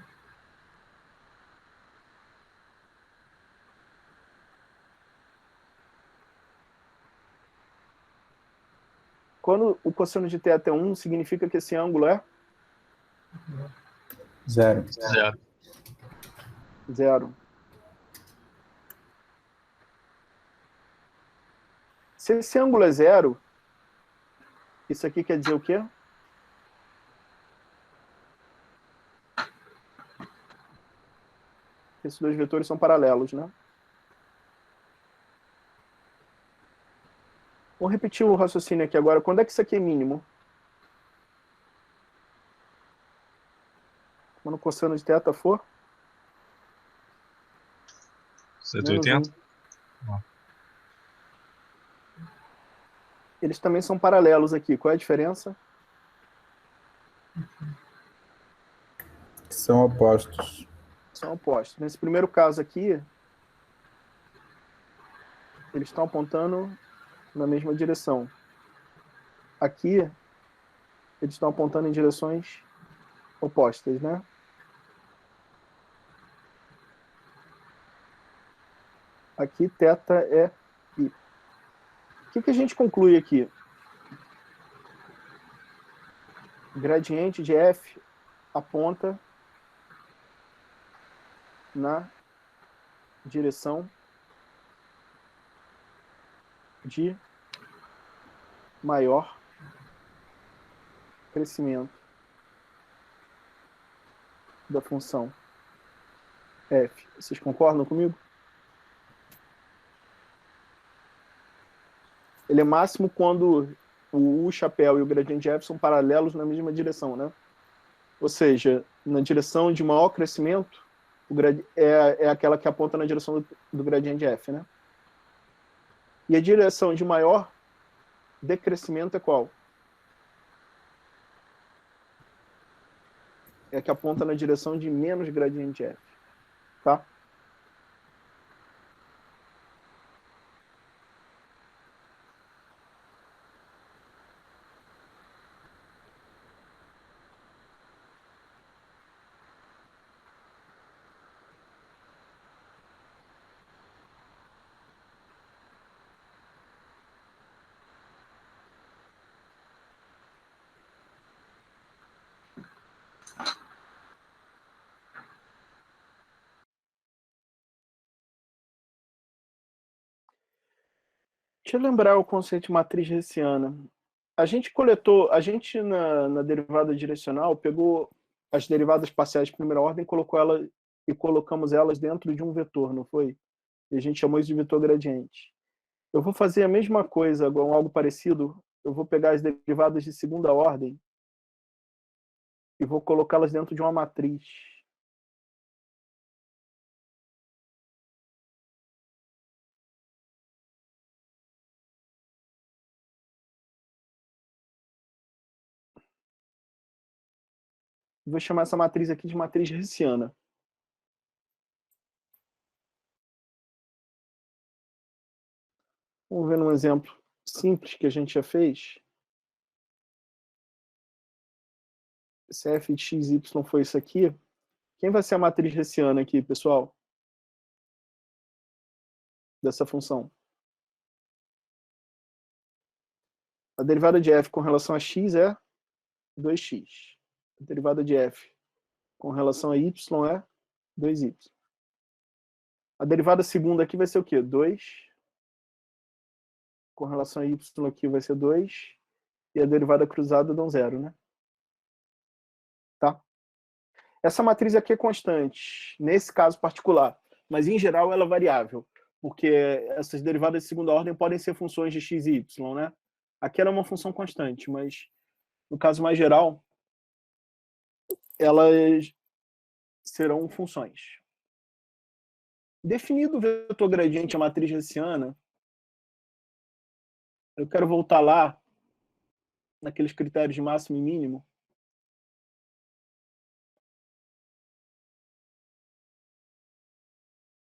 Speaker 1: Quando o cosseno de θ é 1, significa que esse ângulo é?
Speaker 3: 0.
Speaker 2: 0.
Speaker 1: 0. Se esse ângulo é 0, isso aqui quer dizer o quê? Esses dois vetores são paralelos, né? Vou repetir o raciocínio aqui agora. Quando é que isso aqui é mínimo? Quando o cosseno de θ for?
Speaker 2: 180?
Speaker 1: Eles também são paralelos aqui. Qual é a diferença?
Speaker 3: São opostos.
Speaker 1: São opostos. Nesse primeiro caso aqui, eles estão apontando na mesma direção. Aqui, eles estão apontando em direções opostas, né? Aqui, θ é π. O que a gente conclui aqui? O gradiente de f aponta na direção de maior crescimento da função f. Vocês concordam comigo? Ele é máximo quando o U chapéu e o gradiente f são paralelos na mesma direção, né? Ou seja, na direção de maior crescimento, é aquela que aponta na direção do gradiente f, né? E a direção de maior decrescimento é qual? É a que aponta na direção de menos gradiente f, tá? Deixa eu lembrar o conceito de matriz hessiana. A gente na derivada direcional pegou as derivadas parciais de primeira ordem e colocamos elas dentro de um vetor, não foi? E a gente chamou isso de vetor gradiente. Eu vou fazer a mesma coisa, algo parecido. Eu vou pegar as derivadas de segunda ordem e vou colocá-las dentro de uma matriz. Vou chamar essa matriz aqui de matriz hessiana. Vamos ver um exemplo simples que a gente já fez. Se f de x, y foi isso aqui, quem vai ser a matriz hessiana aqui, pessoal? Dessa função. A derivada de f com relação a x é 2x. A derivada de f com relação a y é 2y. A derivada segunda aqui vai ser o quê? 2. Com relação a y aqui vai ser 2. E a derivada cruzada dá um 0, né? Tá? Essa matriz aqui é constante, nesse caso particular. Mas, em geral, ela é variável. Porque essas derivadas de segunda ordem podem ser funções de x e y, né? Aqui ela é uma função constante, mas, no caso mais geral, elas serão funções. Definido o vetor gradiente, a matriz hessiana, eu quero voltar lá, naqueles critérios de máximo e mínimo.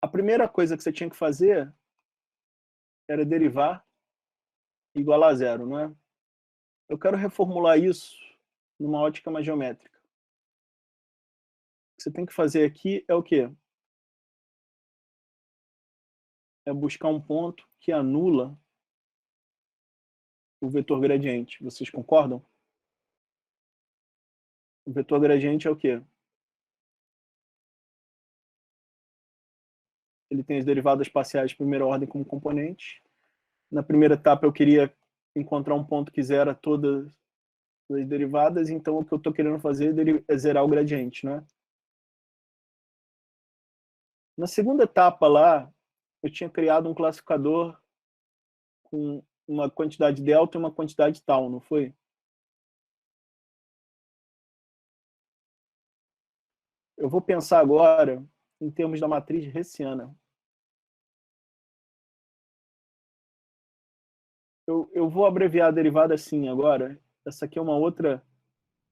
Speaker 1: A primeira coisa que você tinha que fazer era derivar igual a zero, não é? Eu quero reformular isso numa ótica mais geométrica. O que você tem que fazer aqui é o quê? É buscar um ponto que anula o vetor gradiente. Vocês concordam? O vetor gradiente é o quê? Ele tem as derivadas parciais de primeira ordem como componente. Na primeira etapa eu queria encontrar um ponto que zera todas as derivadas, então o que eu estou querendo fazer é zerar o gradiente, né? Na segunda etapa lá, eu tinha criado um classificador com uma quantidade delta e uma quantidade tal, não foi? Eu vou pensar agora em termos da matriz hessiana. Eu vou abreviar a derivada assim agora. Essa aqui é uma outra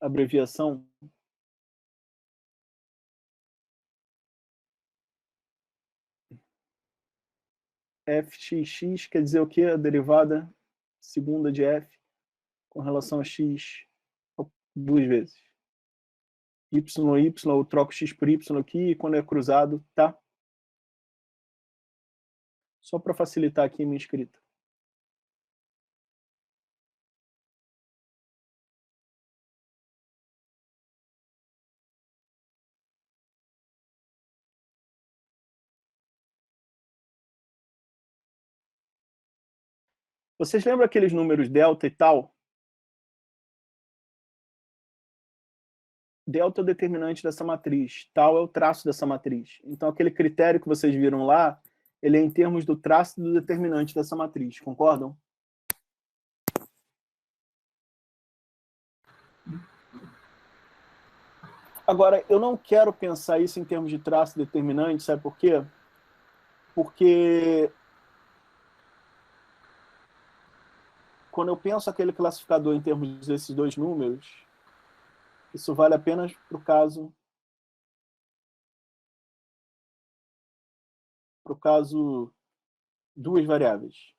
Speaker 1: abreviação. fxx quer dizer o quê? A derivada segunda de f com relação a x duas vezes. Y, eu troco x por y aqui, e quando é cruzado, tá? Só para facilitar aqui a minha escrita. Vocês lembram aqueles números delta e tal? Delta é o determinante dessa matriz, tal é o traço dessa matriz. Então, aquele critério que vocês viram lá, ele é em termos do traço e do determinante dessa matriz, concordam? Agora, eu não quero pensar isso em termos de traço e determinante, sabe por quê? Porque quando eu penso aquele classificador em termos desses dois números, isso vale apenas para o caso duas variáveis.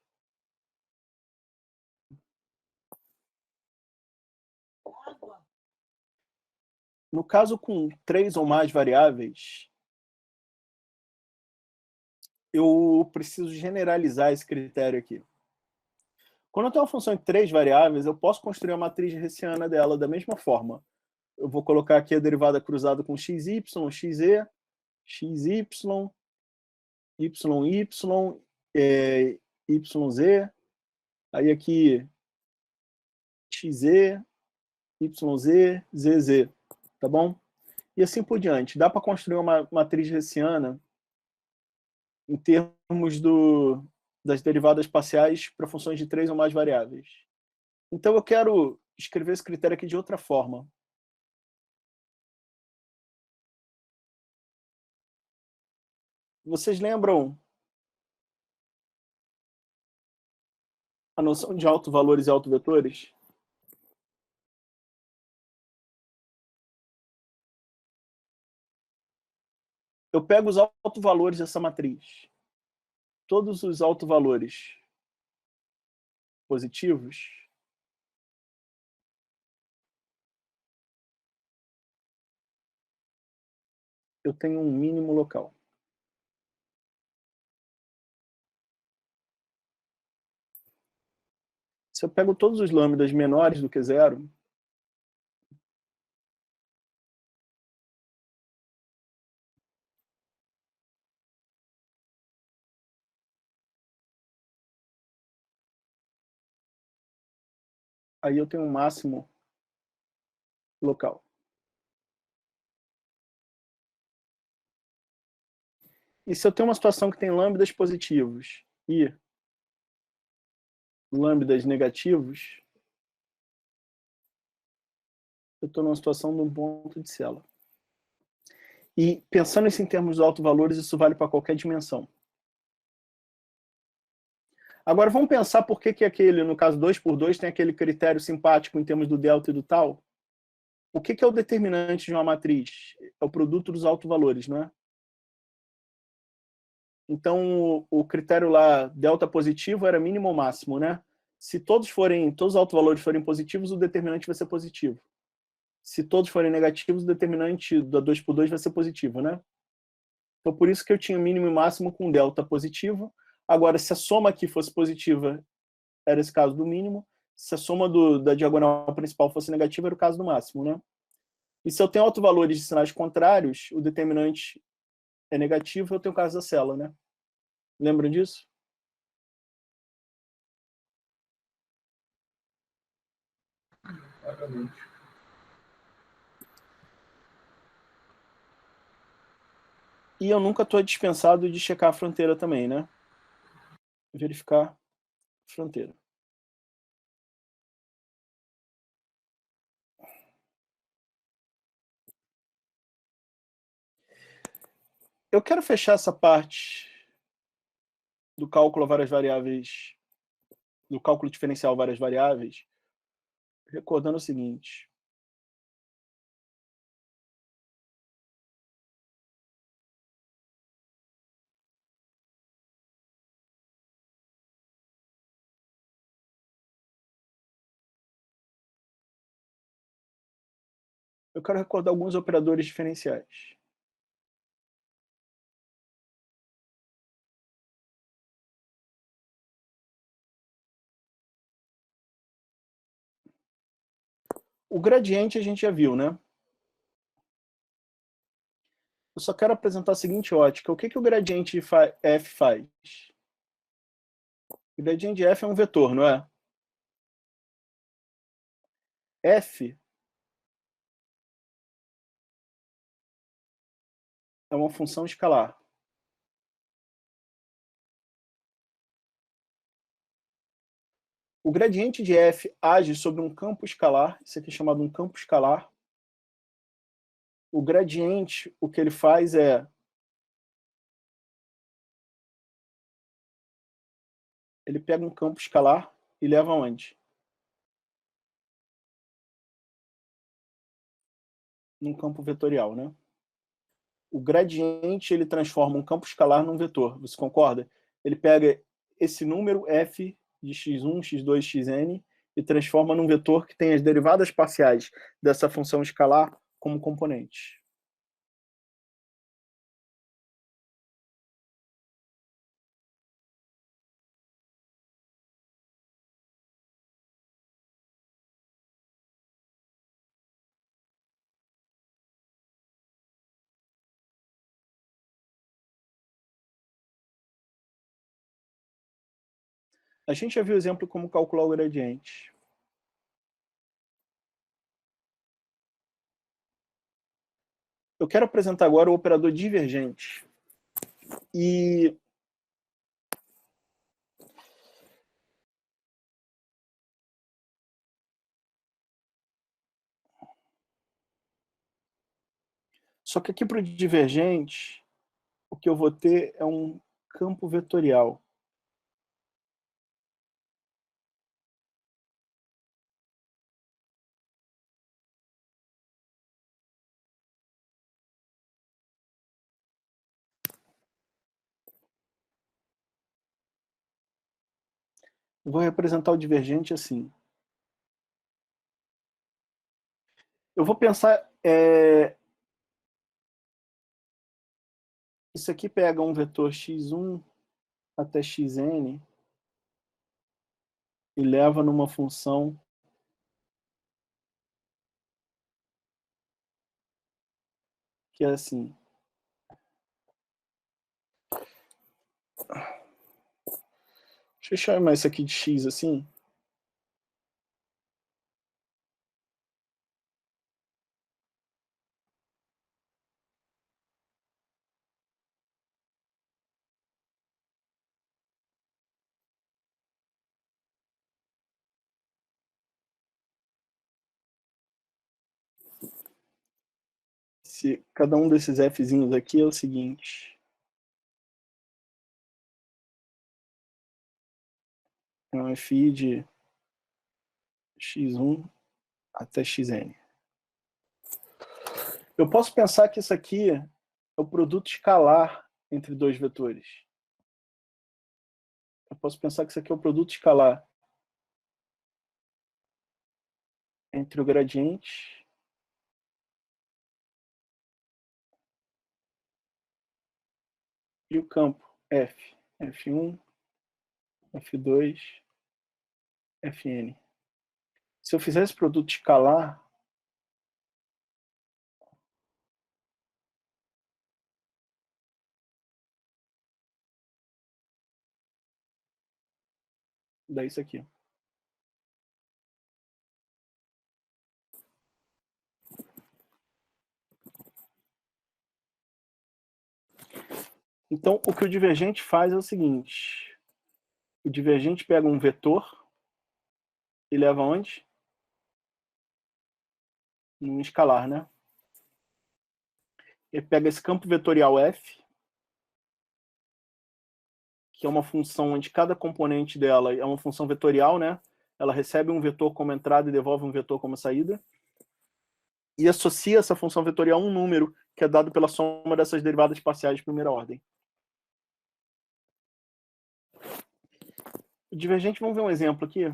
Speaker 1: No caso com 3 ou mais variáveis, eu preciso generalizar esse critério aqui. Quando eu tenho uma função de 3 variáveis, eu posso construir a matriz hessiana dela da mesma forma. Eu vou colocar aqui a derivada cruzada com xy, xe, xy, yz, aí aqui xe, yz, zz, tá bom? E assim por diante. Dá para construir uma matriz hessiana em termos das derivadas parciais para funções de 3 ou mais variáveis. Então eu quero escrever esse critério aqui de outra forma. Vocês lembram a noção de autovalores e autovetores? Eu pego os autovalores dessa matriz. Todos os autovalores positivos eu tenho um mínimo local. Se eu pego todos os lambdas menores do que zero, aí eu tenho um máximo local. E se eu tenho uma situação que tem lambdas positivos e lambdas negativos, eu estou numa situação de um ponto de célula. E pensando isso em termos de autovalores, isso vale para qualquer dimensão. Agora vamos pensar por que aquele, no caso 2×2, tem aquele critério simpático em termos do delta e do tal. O que é o determinante de uma matriz? É o produto dos autovalores, não é? Então, o critério lá, delta positivo, era mínimo ou máximo, né? Se todos os autovalores forem positivos, o determinante vai ser positivo. Se todos forem negativos, o determinante da 2×2 vai ser positivo, né? Então, por isso que eu tinha mínimo e máximo com delta positivo. Agora, se a soma aqui fosse positiva, era esse caso do mínimo. Se a soma da diagonal principal fosse negativa, era o caso do máximo, né? E se eu tenho autovalores de sinais contrários, o determinante é negativo, eu tenho o caso da célula, né? Lembram disso?
Speaker 3: Claramente.
Speaker 1: E eu nunca estou dispensado de checar a fronteira também, né? Verificar a fronteira. Eu quero fechar essa parte do cálculo a várias variáveis, do cálculo diferencial a várias variáveis, recordando o seguinte. Eu quero recordar alguns operadores diferenciais. O gradiente a gente já viu, né? Eu só quero apresentar a seguinte ótica. O que o gradiente f faz? O gradiente de f é um vetor, não é? F é uma função escalar. O gradiente de f age sobre um campo escalar, isso aqui é chamado um campo escalar. O gradiente, o que ele faz é ele pega um campo escalar e leva aonde? Num campo vetorial, né? O gradiente, ele transforma um campo escalar num vetor, você concorda? Ele pega esse número f de x1, x2, xn e transforma num vetor que tem as derivadas parciais dessa função escalar como componentes. A gente já viu o exemplo como calcular o gradiente. Eu quero apresentar agora o operador divergente. E só que aqui para o divergente, o que eu vou ter é um campo vetorial. Eu vou representar o divergente assim. Eu vou pensar... isso aqui pega um vetor x1 até xn e leva numa função que é assim. Deixa eu chamar isso aqui de x assim. cada um desses fzinhos aqui é o seguinte. É um fi de x1 até xn. Eu posso pensar que isso aqui é o produto escalar entre dois vetores. Eu posso pensar que isso aqui é o produto escalar entre o gradiente e o campo f. f1, f2, fn. Se eu fizer esse produto escalar, dá isso aqui. Então, o que o divergente faz é o seguinte. O divergente pega um vetor e leva onde? Num escalar, né? Ele pega esse campo vetorial f, que é uma função onde cada componente dela é uma função vetorial, né? Ela recebe um vetor como entrada e devolve um vetor como saída. E associa essa função vetorial a um número que é dado pela soma dessas derivadas parciais de primeira ordem. O divergente, vamos ver um exemplo aqui.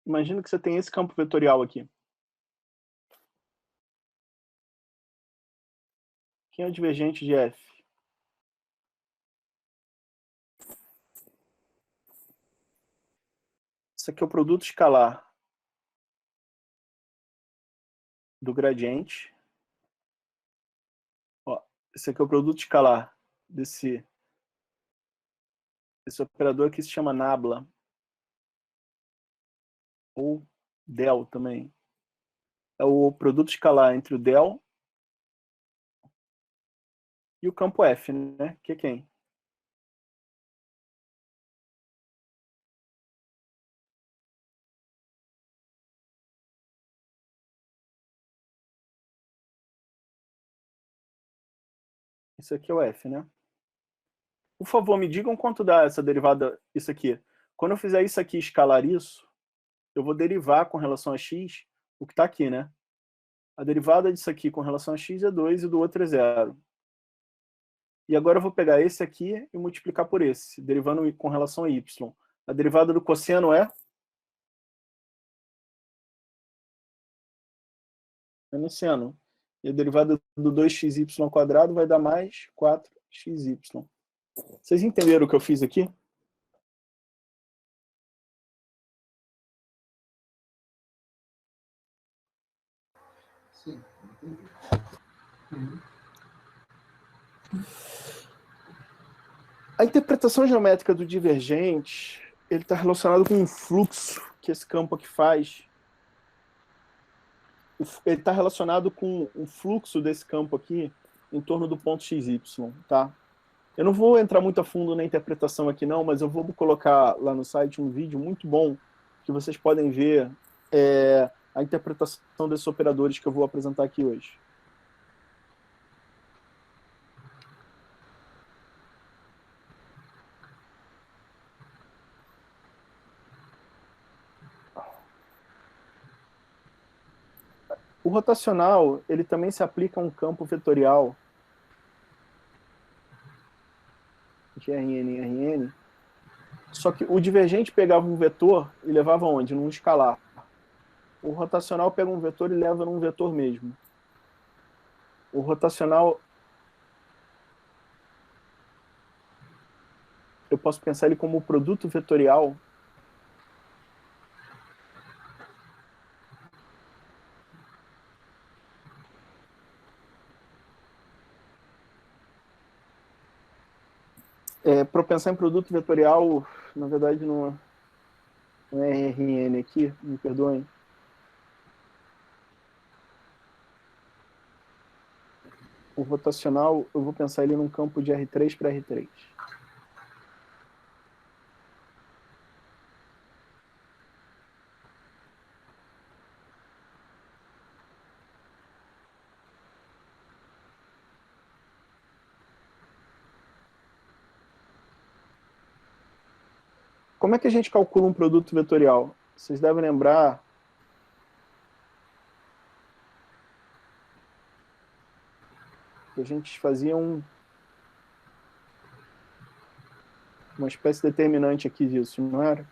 Speaker 1: Imagina que você tem esse campo vetorial aqui. Quem é o divergente de f? Isso aqui é o produto escalar do gradiente. Ó, esse aqui é o produto escalar desse operador que se chama nabla. Ou del também. É o produto escalar entre o del e o campo f, né? Que é quem? Isso aqui é o f, né? Por favor, me digam quanto dá essa derivada, isso aqui. Quando eu fizer isso aqui escalar isso, eu vou derivar com relação a x o que está aqui, né? A derivada disso aqui com relação a x é 2 e do outro é 0. E agora eu vou pegar esse aqui e multiplicar por esse, derivando com relação a y. A derivada do cosseno é no seno. E a derivada do 2xy² vai dar mais 4xy. Vocês entenderam o que eu fiz aqui?
Speaker 3: Sim, entendi. Uhum.
Speaker 1: A interpretação geométrica do divergente, ele está relacionado com um fluxo que esse campo aqui faz. Ele está relacionado com o fluxo desse campo aqui em torno do ponto xy, tá? Eu não vou entrar muito a fundo na interpretação aqui não, mas eu vou colocar lá no site um vídeo muito bom que vocês podem ver a interpretação desses operadores que eu vou apresentar aqui hoje. O rotacional, ele também se aplica a um campo vetorial de Rn em Rn, só que o divergente pegava um vetor e levava onde? Num escalar. O rotacional pega um vetor e leva num vetor mesmo. O rotacional, eu posso pensar ele como produto vetorial Para pensar em produto vetorial, na verdade não é RN aqui, me perdoem. O rotacional, eu vou pensar ele num campo de R3 para R3. Como é que a gente calcula um produto vetorial? Vocês devem lembrar que a gente fazia uma espécie determinante aqui disso, não era?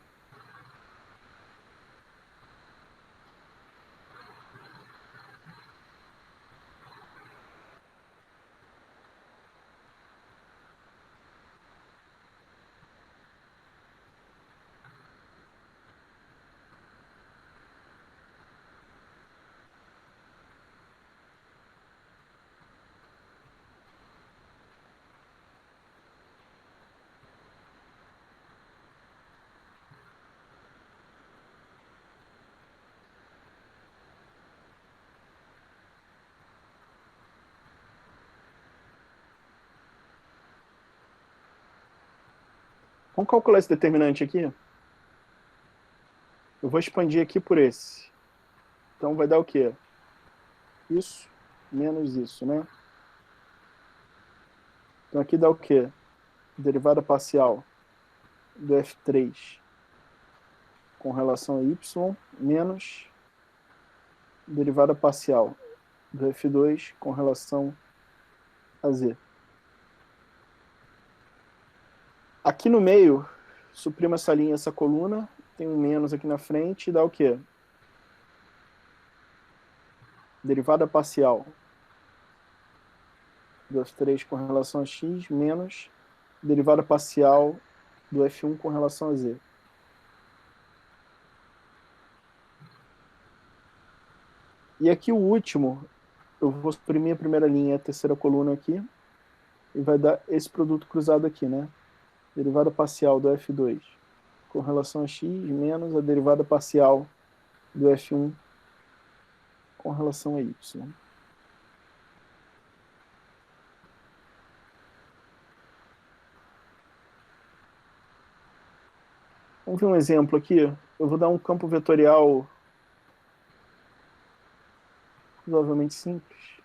Speaker 1: Vamos calcular esse determinante aqui? Eu vou expandir aqui por esse. Então vai dar o quê? Isso menos isso, né? Então aqui dá o quê? Derivada parcial do F3 com relação a Y menos derivada parcial do F2 com relação a Z. Aqui no meio, suprima essa linha, essa coluna, tem um menos aqui na frente e dá o quê? Derivada parcial do F3 com relação a X menos derivada parcial do F1 com relação a Z. E aqui o último, eu vou suprimir a primeira linha e a terceira coluna aqui, e vai dar esse produto cruzado aqui, né? Derivada parcial do F2 com relação a X menos a derivada parcial do F1 com relação a Y. Vamos ver um exemplo aqui. Eu vou dar um campo vetorial razoavelmente simples.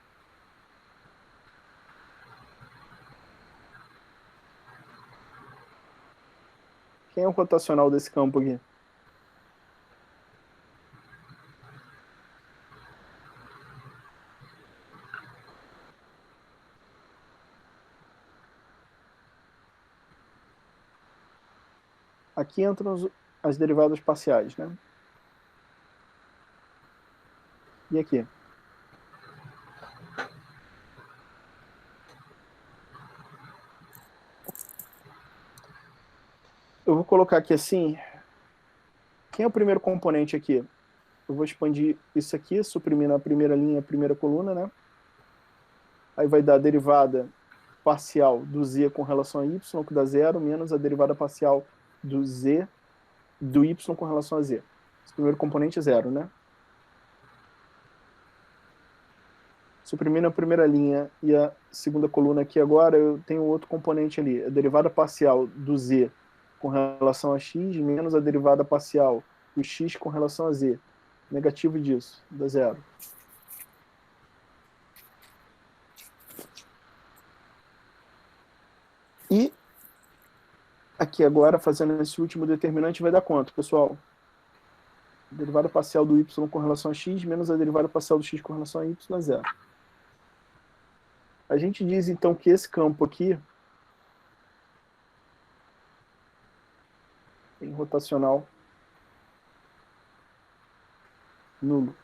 Speaker 1: Quem é o rotacional desse campo aqui? Aqui entram as derivadas parciais, né? E aqui? Eu vou colocar aqui assim. Quem é o primeiro componente aqui? Eu vou expandir isso aqui, suprimindo a primeira linha, a primeira coluna, né? Aí vai dar a derivada parcial do z com relação a y, que dá zero, menos a derivada parcial do z, do y com relação a z. Esse primeiro componente é zero, né? Suprimindo a primeira linha e a segunda coluna aqui agora, eu tenho outro componente ali, a derivada parcial do z com relação a x, menos a derivada parcial do x com relação a z. Negativo disso, dá zero. E aqui agora, fazendo esse último determinante, vai dar quanto, pessoal? A derivada parcial do y com relação a x, menos a derivada parcial do x com relação a y é zero. A gente diz, então, que esse campo aqui tem rotacional nulo.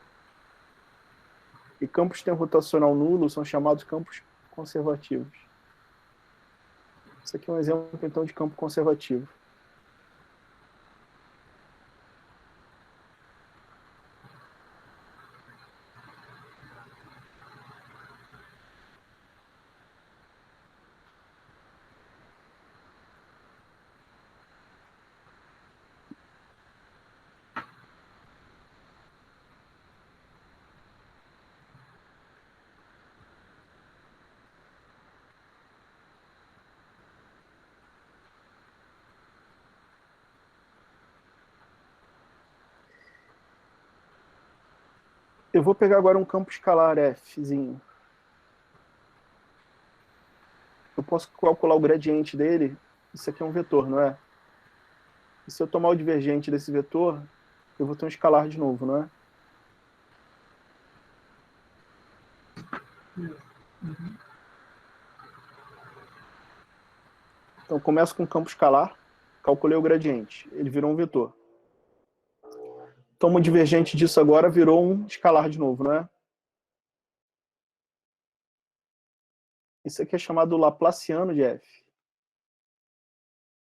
Speaker 1: E campos que têm rotacional nulo são chamados campos conservativos. Isso aqui é um exemplo, então, de campo conservativo. Eu vou pegar agora um campo escalar Fzinho. Eu posso calcular o gradiente dele. Isso aqui é um vetor, não é? E se eu tomar o divergente desse vetor, eu vou ter um escalar de novo, não é? Então, eu começo com um campo escalar, calculei o gradiente, ele virou um vetor. Tomo o divergente disso agora, virou um escalar de novo, não é? Isso aqui é chamado Laplaciano de F.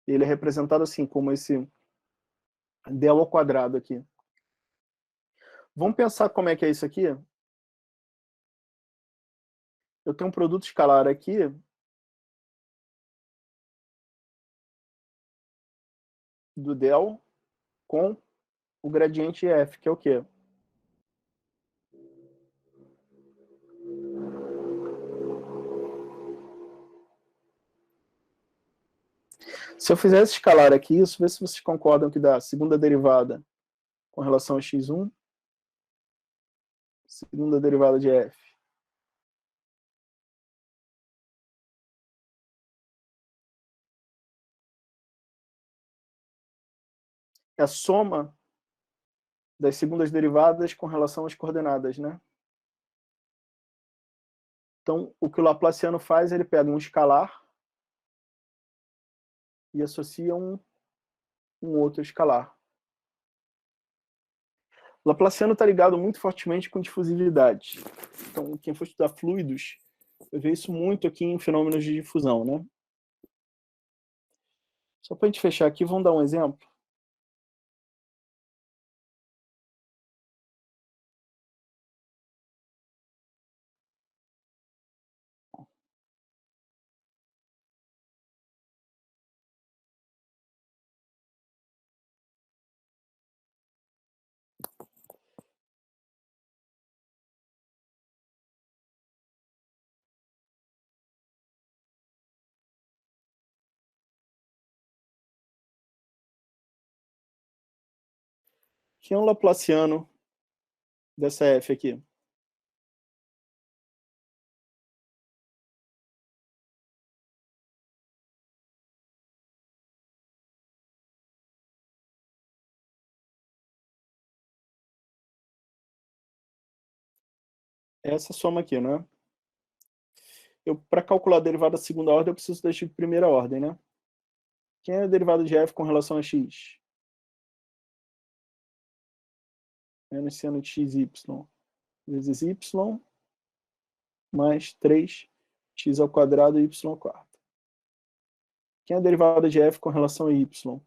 Speaker 1: Ele é representado assim, como esse del ao quadrado aqui. Vamos pensar como é que é isso aqui? Eu tenho um produto escalar aqui, do del, com o gradiente F, que é o quê? Se eu fizer esse escalar aqui, isso, vê se vocês concordam que dá segunda derivada com relação a x1, segunda derivada de f. É a soma das segundas derivadas com relação às coordenadas, né? Então, o que o Laplaciano faz, ele pega um escalar e associa um outro escalar. O Laplaciano está ligado muito fortemente com difusividade. Então, quem for estudar fluidos, vai ver isso muito aqui em fenômenos de difusão, né? Só para a gente fechar aqui, vamos dar um exemplo. Quem é o Laplaciano dessa f aqui? Essa soma aqui, né? Para calcular a derivada da segunda ordem, eu preciso da de primeira ordem, né? Quem é a derivada de f com relação a x? Menos seno de xy vezes y mais 3x ao quadrado y ao quarto. Quem é a derivada de f com relação a y?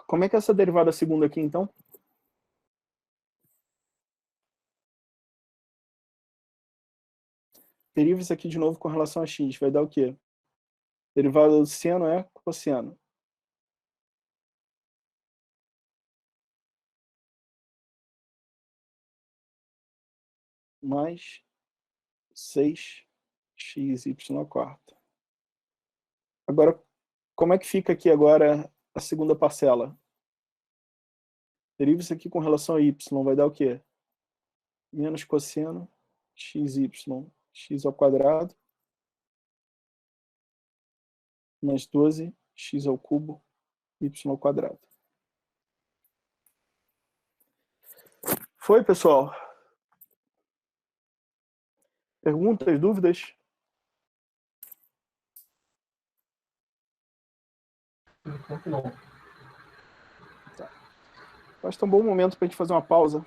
Speaker 1: Como é que é essa derivada segunda aqui, então? Deriva isso aqui de novo com relação a x. Vai dar o quê? Derivada do seno é cosseno. Mais 6xy ao quarto. Agora, como é que fica aqui agora a segunda parcela? Deriva isso aqui com relação a y. Vai dar o quê? Menos cosseno xy, x ao quadrado, mais 12x ao cubo, y ao quadrado. Foi, pessoal? Perguntas, dúvidas?
Speaker 3: Enquanto não.
Speaker 1: Tá. Acho que é um bom momento para a gente fazer uma pausa.